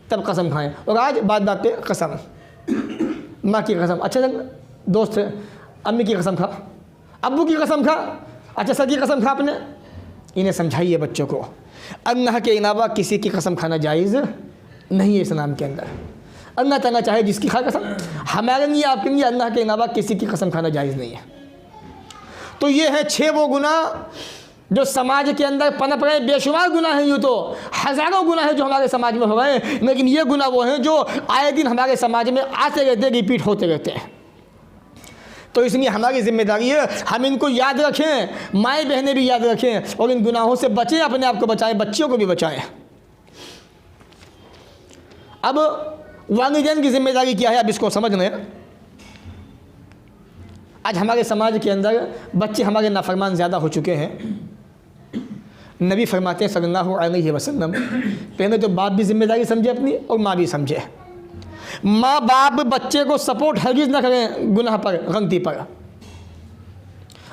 तब कसम खाएं। और आज बात बात पे कसम, माँ की कसम, अच्छा दोस्त है, अम्मी की कसम खा, अब्बू की कसम खा, अच्छा सर की कसम खा अपने। इन्हें समझाइए बच्चों को, अल्लाह के अलावा किसी की कसम खाना जायज़ नहीं है इस्लाम के अंदर। अल्लाह ताला चाहे जिसकी खा कसम, हमारे लिए आपके लिए अल्लाह के अलावा किसी की कसम खाना जायज़ नहीं है। तो ये है 6 वो गुनाह जो समाज के अंदर पनप रहे, बेशुमार गुनाह हैं, यूँ तो हज़ारों गुनाह हैं जो हमारे समाज में हो रहे हैं, लेकिन ये गुनाह वो हैं जो आए दिन हमारे समाज में आते रहते, रिपीट होते रहते हैं। तो इसलिए हमारी जिम्मेदारी है हम इनको याद रखें, माएँ बहनें भी याद रखें और इन गुनाहों से बचें, अपने आप को बचाएं, बच्चियों को भी बचाएं। अब वालिदैन की जिम्मेदारी क्या है, अब इसको समझ लें। आज हमारे समाज के अंदर बच्चे हमारे नाफरमान ज़्यादा हो चुके हैं। नबी फरमाते हैं सल्लल्लाहु अलैहि वसल्लम, पहले तो बाप भी जिम्मेदारी समझे अपनी और माँ भी समझे। माँ बाप बच्चे को सपोर्ट हरगिज़ ना करें गुनाह पर, गलती पर।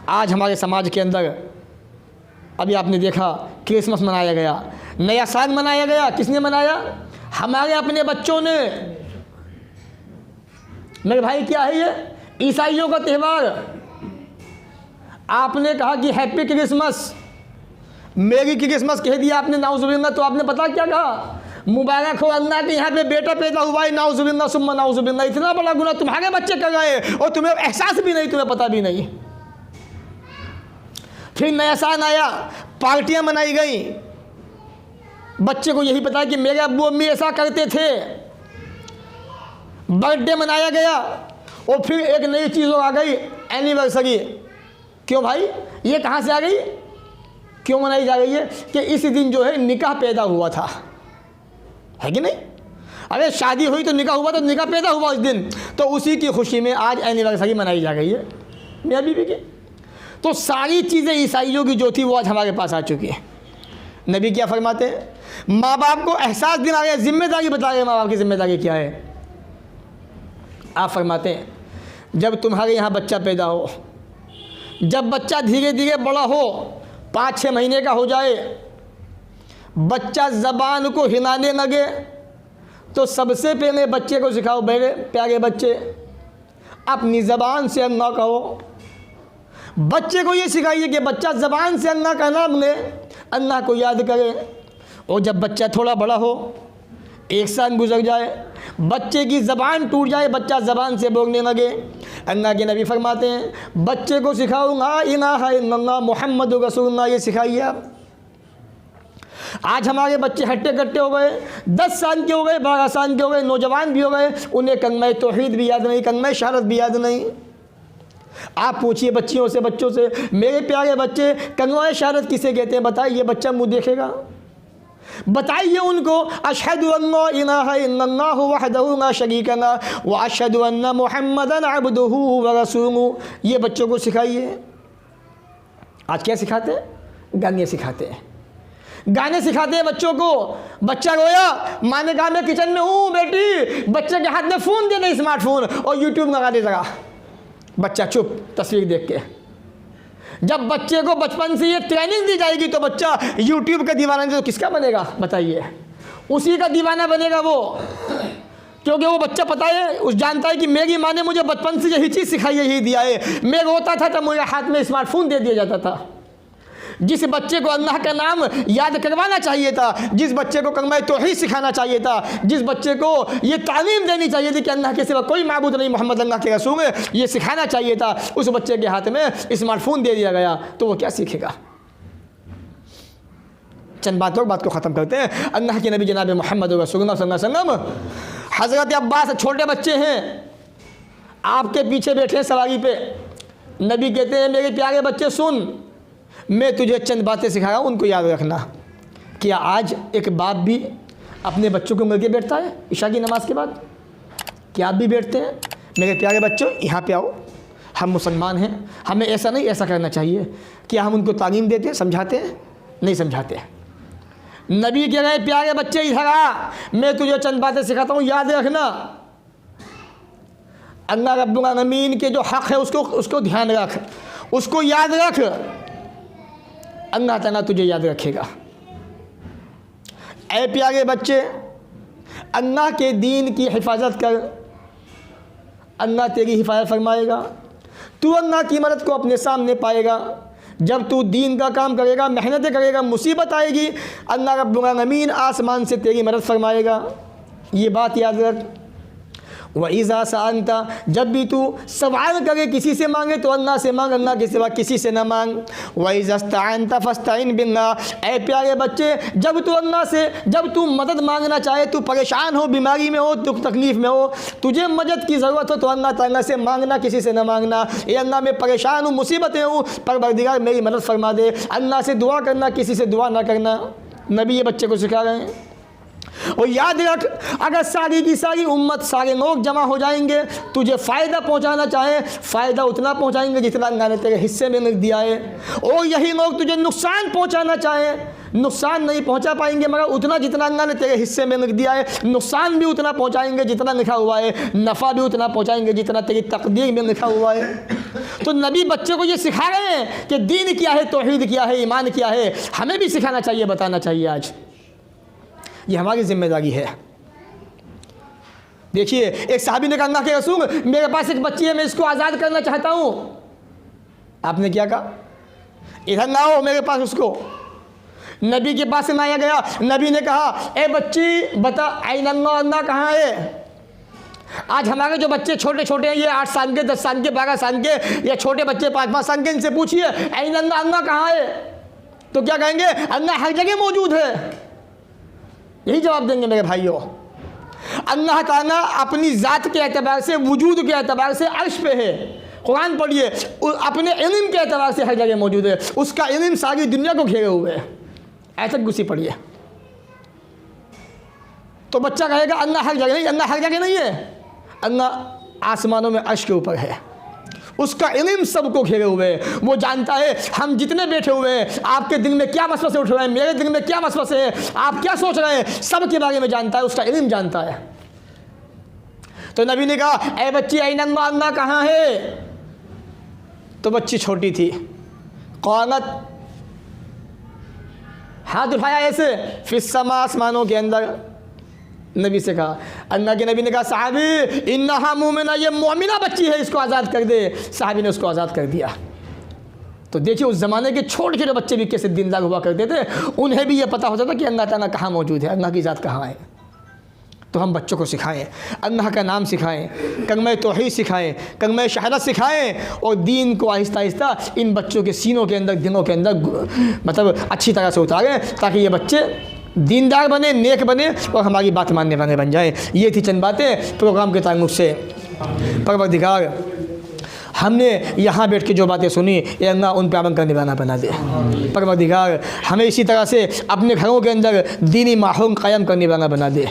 आज हमारे समाज के अंदर अभी आपने देखा क्रिसमस मनाया गया, नया साल मनाया गया, किसने मनाया? हमारे अपने बच्चों ने। मेरे भाई क्या है ये? ईसाइयों का त्यौहार। आपने कहा कि हैप्पी क्रिसमस, मेरी क्रिसमस कह दिया आपने, नाउजुबिल्लाह। तो आपने पता क्या कहा? मुबारक हो अल्लाह के यहाँ पे बेटा पैदा हुआ है, नाउजुबिल्लाह सुम्मा नाउजुबिल्लाह। इतना बड़ा गुनाह तुम्हारे बच्चे कर गए और तुम्हें एहसास भी नहीं, तुम्हें पता भी नहीं। फिर नया साल आया, पार्टियां मनाई गई, बच्चे को यही पता है कि मेरे अब्बू अम्मी ऐसा करते थे। बर्थडे मनाया गया और फिर एक नई चीज़ आ गई, एनिवर्सरी। क्यों भाई, ये कहाँ से आ गई? क्यों मनाई जा रही है? कि इस दिन जो है निकाह पैदा हुआ था, है कि नहीं? अरे शादी हुई तो निकाह हुआ, तो निकाह पैदा हुआ उस दिन, तो उसी की खुशी में आज एनिवर्सरी मनाई जा रही है मियाँ बीवी की। तो सारी चीज़ें ईसाइयों की जो थी वो आज हमारे पास आ चुकी है। नबी क्या फरमाते हैं? माँ बाप को एहसास दिला रहे हैं, जिम्मेदारी बता रहे हैं, माँ बाप की जिम्मेदारी क्या है। आप फरमाते हैं जब तुम्हारे यहाँ बच्चा पैदा हो, जब बच्चा धीरे धीरे बड़ा हो, 5-6 महीने का हो जाए, बच्चा ज़बान को हिलाने लगे, तो सबसे पहले बच्चे को सिखाओ, मेरे प्यारे बच्चे अपनी ज़बान से अल्लाह कहो। बच्चे को ये सिखाइए कि बच्चा ज़बान से अल्लाह का नाम ले, अल्लाह को याद करे। और जब बच्चा थोड़ा बड़ा हो, 1 साल गुजर जाए, बच्चे की ज़बान टूट जाए, बच्चा ज़बान से बोलने लगे, अल्लाह के नबी फरमाते हैं बच्चे को सिखाओ ला इलाहा इल्लल्लाह मुहम्मदुर रसूलुल्लाह, ये सिखाइए आप। आज हमारे बच्चे हट्टे कट्टे हो गए, 10 साल के हो गए, 12 साल के हो गए, नौजवान भी हो गए, उन्हें कलमा तौहीद भी याद नहीं, कलमा शहादत भी याद नहीं। आप पूछिए बच्चियों से, बच्चों से, मेरे प्यारे बच्चे कलमा शहादत किसे कहते हैं? बताइए, बच्चा मुँह देखेगा। बताइए उनको अशहदु अल्ला इलाहा इल्लल्लाह वहदहु ला शरीका लहु व अशहदु अन्ना मुहम्मदन अब्दुहु व रसूलुहु। ये बच्चों को सिखाइए। आज क्या सिखाते हैं? गाने सिखाते हैं, गाने सिखाते हैं बच्चों को। बच्चा रोया, माँ ने कहा मैं किचन में हूँ बेटी, बच्चे के हाथ में फ़ोन दे दे, स्मार्टफोन, और यूट्यूब लगा दे जरा। बच्चा चुप, तस्वीर देख के। जब बच्चे को बचपन से ये ट्रेनिंग दी जाएगी तो बच्चा यूट्यूब का दीवाना तो किसका बनेगा? बताइए, उसी का दीवाना बनेगा वो, क्योंकि वो बच्चा पता है, उस जानता है कि मेरी माँ ने मुझे बचपन से यही चीज़ सिखाई, यही दिया है। मैं रोता था तब मुझे हाथ में स्मार्टफोन दे दिया जाता था। जिस बच्चे को अल्लाह का नाम याद करवाना चाहिए था, जिस बच्चे को कलमा तौहीद सिखाना चाहिए था, जिस बच्चे को ये तालीम देनी चाहिए थी कि अल्लाह के सिवा कोई माबूद नहीं, मोहम्मद अल्लाह के रसूल है, ये सिखाना चाहिए था, उस बच्चे के हाथ में स्मार्टफोन दे दिया गया, तो वो क्या सीखेगा? चंद बात को ख़त्म करते हैं। अल्लाह के नबी जनाब मोहम्मद रसूलुल्लाह सल्लल्लाहु अलैहि वसल्लम, हज़रत अब्बास छोटे बच्चे हैं, आपके पीछे बैठे हैं सवारी पे। नबी कहते हैं मेरे प्यारे बच्चे सुन, मैं तुझे चंद बातें सिखा रहा हूँ, उनको याद रखना। क्या आज एक बाप भी अपने बच्चों को मिलकर बैठता है इशा की नमाज के बाद? क्या आप भी बैठते हैं? मेरे प्यारे बच्चों यहाँ पे आओ, हम मुसलमान हैं, हमें ऐसा नहीं ऐसा करना चाहिए। क्या हम उनको तालीम देते हैं, समझाते हैं? नहीं समझाते। नबी कह रहे प्यारे बच्चे इधर आ, मैं तुझे चंद बातें सिखाता हूँ, याद रखना। अल्लाह रब्बुल आलमीन के जो हक़ है उसको ध्यान रख, उसको याद रख, अल्लाह ताला तुझे याद रखेगा। ऐ प्यारे बच्चे, अल्लाह के दीन की हिफाजत कर, अल्लाह तेरी हिफाजत फरमाएगा। तू अल्लाह की मदद को अपने सामने पाएगा। जब तू दीन का काम करेगा, मेहनतें करेगा, मुसीबत आएगी, अल्लाह रब्बुल आलमीन आसमान से तेरी मदद फरमाएगा। ये बात याद रख। वइज़ा सअलता, जब भी तू सवाल करे किसी से मांगे तो अल्लाह से मांग, अल्लाह के सिवा किसी से ना मांग। वइज़ा इस्तअनता फस्तईन बिल्लाह, ऐ प्यारे बच्चे जब तू अल्लाह से, जब तू मदद मांगना चाहे, तू परेशान हो, बीमारी में हो, दुख तकलीफ़ में हो, तुझे मदद की ज़रूरत हो तो अल्लाह ताला से मांगना, किसी से ना मांगना। ए अल्लाह मैं परेशान हूँ, मुसीबतें हूँ, परवरदिगार मेरी मदद फरमा दे। अल्लाह से दुआ करना, किसी से दुआ ना करना। नबी ये बच्चे को सिखा रहे हैं। और याद रख, अगर सारी की सारी उम्मत, सारे लोग जमा हो जाएंगे, तुझे फ़ायदा पहुंचाना चाहे, फ़ायदा उतना पहुंचाएंगे जितना अल्लाह ने तेरे हिस्से में लिख दिया है। और यही लोग तुझे नुकसान पहुंचाना चाहे, नुकसान नहीं पहुंचा पाएंगे मगर उतना जितना अल्लाह ने तेरे हिस्से में लिख दिया है। नुकसान भी उतना पहुंचाएंगे जितना लिखा हुआ है, नफ़ा भी उतना पहुंचाएंगे जितना तेरी तकदीर में लिखा हुआ है। तो नबी बच्चे को ये सिखा रहे हैं कि दीन क्या है, तौहीद क्या है, ईमान क्या है। हमें भी सिखाना चाहिए, बताना चाहिए। आज ये हमारी जिम्मेदारी है। देखिए, एक साहबी ने कहा, अल्लाह के रसूल मेरे पास एक बच्ची है, मैं इसको आज़ाद करना चाहता हूँ। आपने क्या कहा? इधर ना हो मेरे पास उसको। नबी के पास लाया गया। नबी ने कहा, ए बच्ची बता, ऐन अल्लाह, अल्लाह कहाँ है? आज हमारे जो बच्चे छोटे छोटे हैं, ये 8 साल के, 10 साल के, 12 साल के, या छोटे बच्चे 5-5 साल के, इनसे पूछिए ऐन अल्लाह, अल्लाह कहाँ है? तो क्या कहेंगे? अल्लाह हर जगह मौजूद है। यही जवाब देंगे मेरे भाइयों। अल्लाह ताला अपनी ज़ात के एतबार से, वजूद के एतबार से अर्श पे है। कुरान पढ़िए, अपने इल्म के एतबार से हर जगह मौजूद है। उसका इल्म सारी दुनिया को घेरे हुए है। ऐसा गुस्सी पढ़िए। तो बच्चा कहेगा अल्लाह हर जगह नहीं, अल्लाह हर जगह नहीं है। अल्लाह आसमानों में अर्श के ऊपर है। उसका इल्म सबको घेरे हुए है। वो जानता है हम जितने बैठे हुए हैं, आपके दिल में क्या वसवसे उठ रहे हैं, मेरे दिल में क्या वसवसे है, आप क्या सोच रहे हैं, सब के बारे में जानता है। उसका इल्म जानता है। तो नबी ने कहा, ऐ बच्ची ऐन अल्लाह, अल्लाह कहाँ है? तो बच्ची छोटी थी। क़ालत, हाथ उठाया ऐसे, फिस्समा, आसमानों के अंदर। नबी से कहा, अल्लाह के नबी ने कहा, साहबी इन्नहा मुमिना, ये मोमिना बच्ची है, इसको आज़ाद कर दे। साहबी ने उसको आज़ाद कर दिया। तो देखिए, उस ज़माने के छोटे छोटे बच्चे भी कैसे दीनदार हुआ करते थे। उन्हें भी ये पता होता था कि अल्लाह ताला कहाँ मौजूद है, अल्लाह की ज़ात कहाँ है। तो हम बच्चों को सिखाएं, अल्लाह का नाम सिखाएं, कलमा तौहीद सिखाएं, कलमा शहादत सिखाएं, और दीन को आहिस्ता आहिस्ता इन बच्चों के सीनों के अंदर, दिलों के अंदर मतलब अच्छी तरह से उतारें, ताकि ये बच्चे दीनदार बने, नेक बने और हमारी बात मानने वाले बन जाएं। ये थी चंद बातें प्रोग्राम के ताल्लुक़ से। परवरदिगार, हमने यहाँ बैठ के जो बातें सुनी, ये अल्लाह उन पर अमल करने वाला बना दे। परवरदिगार, हमें इसी तरह से अपने घरों के अंदर दीनी माहौल कायम करने वाला बना दे।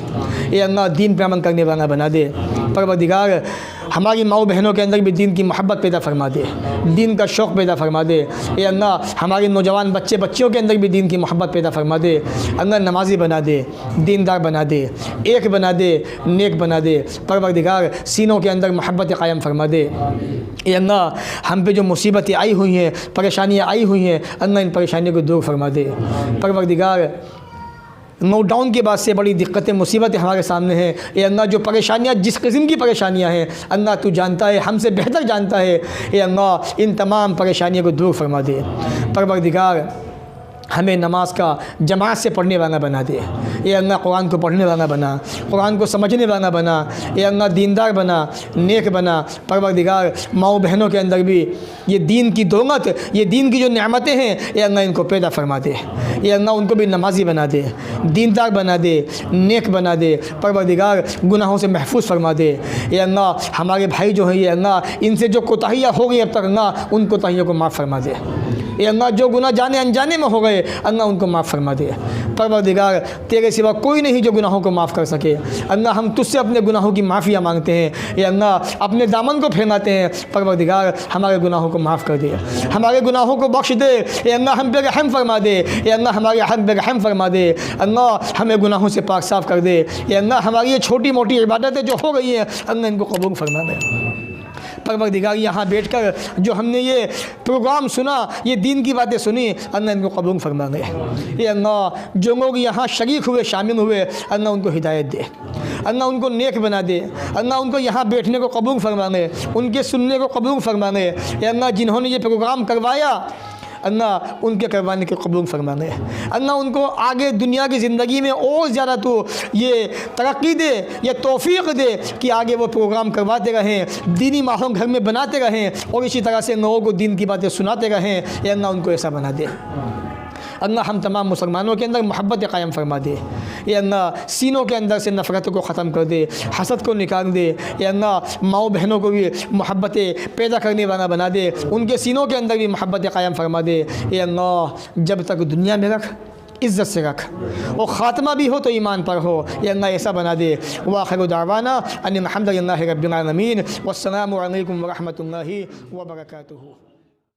ये अल्लाह दीन पर अमल करने वाला बना दे। परवरदिगार, हमारी माओ बहनों के अंदर भी दीन की मोहब्बत पैदा फरमा दे, दीन का शौक़ पैदा फरमा दे। ये अल्लाह हमारे नौजवान बच्चे बच्चियों के अंदर भी दीन की मोहब्बत पैदा फरमा दे। अल्लाह नमाजी बना दे, दीनदार बना दे, एक बना दे, नेक बना दे। परवरदिगार, सीनों के अंदर मोहब्बत कायम फरमा दे। ये अल्लाह हम पे जो मुसीबतें आई हुई हैं, परेशानियाँ आई हुई हैं, अल्लाह इन परेशानियों को दूर फरमा दे। परवरदिगार, लॉकडाउन के बाद से बड़ी दिक्कतें, मुसीबतें हमारे सामने हैं। ये अल्लाह जो परेशानियाँ, जिस किस्म की परेशानियाँ हैं, अल्लाह तू जानता है, हमसे बेहतर जानता है। ये अल्लाह इन तमाम परेशानियों को दूर फरमा दे। परवरदिगार, हमें नमाज का जमात से पढ़ने वाला बना दे। ये अल्लाह कुरान को पढ़ने वाला बना, कुरान को समझने वाला बना। ये अल्लाह दीनदार बना, नेक बना। परवरदिगार, माओ बहनों के अंदर भी ये दीन की दौलत, ये दीन की जो नेमतें हैं, ये अल्लाह इनको पैदा फरमा दे। ये अल्लाह उनको भी नमाजी बना दे, दीनदार बना दे, नेक बना दे। परवरदिगार, गुनाहों से महफूज फरमा दे। ये अल्लाह हमारे भाई जो हैं, ये अल्लाह इनसे जो कोताहियाँ हो गई अब तक, अल्लाह उन कोताहियों को माफ़ फरमा दे। ये अल्लाह जो गुनाह जाने अनजाने में हो गए, अल्लाह उनको माफ़ फरमा दे। परवरदिगार, तेरे सिवा कोई नहीं जो गुनाहों को माफ़ कर सके। अल्लाह हम तुझसे अपने गुनाहों की माफ़िया मांगते हैं। ये अल्लाह अपने दामन को फैलाते हैं। परवरदिगार, हमारे गुनाहों को माफ़ कर दे, हमारे गुनाहों को बख्श दे। ये अल्लाह हम पे रहम फरमा दे। ये अल्लाह हमारे हक़ पे रहम फरमा दे। अल्लाह हमें गुनाहों से पाक साफ़ कर दे। ये अल्लाह हमारी ये छोटी मोटी इबादतें जो हो गई हैं, अल्लाह इनको कबूल फरमा दे। परवरदिगार, यहाँ बैठकर जो हमने ये प्रोग्राम सुना, ये दीन की बातें सुनी, अल्लाह इनको कबूल फरमा दे। ये अल्लाह जो लोग यहाँ शरीक हुए, शामिल हुए, अल्लाह उनको हिदायत दे, अल्लाह उनको नेक बना दे। अल्लाह उनको यहाँ बैठने को कबूल फरमा दे, उनके सुनने को कबूल फरमा दे। ये अल्लाह जिन्होंने ये प्रोग्राम करवाया, अल्लाह उनके करवाने के कबूल फरमा दे। अल्लाह उनको आगे दुनिया की ज़िंदगी में और ज़्यादा तो ये तरक्की दे, ये तौफीक दे कि आगे वो प्रोग्राम करवाते रहें, दीनी माहौल घर में बनाते रहें और इसी तरह से लोगों को दीन की बातें सुनाते रहें। ये अल्लाह उनको ऐसा बना दे। अल्लाह हम तमाम मुसलमानों के अंदर मोहब्बत कायम फरमा दे। ये अल्लाह सीनों के अंदर से नफ़रत को ख़त्म कर दे, हसद को निकाल दे। ये अल्लाह माओ बहनों को भी मोहब्बतें पैदा करने वाला बना दे, उनके सीनों के अंदर भी मोहब्बत कायम फरमा दे। ये अल्लाह जब तक दुनिया में रख, इज़्ज़त से रख, और ख़ात्मा भी हो तो ईमान पर हो। ये अल्लाह ऐसा बना दे। व आखिरु दावाना अनिल हम्दुलिल्लाहि रब्बिल आलमीन। वस्सलामु अलैकुम व रहमतुल्लाहि व बरकातुहू।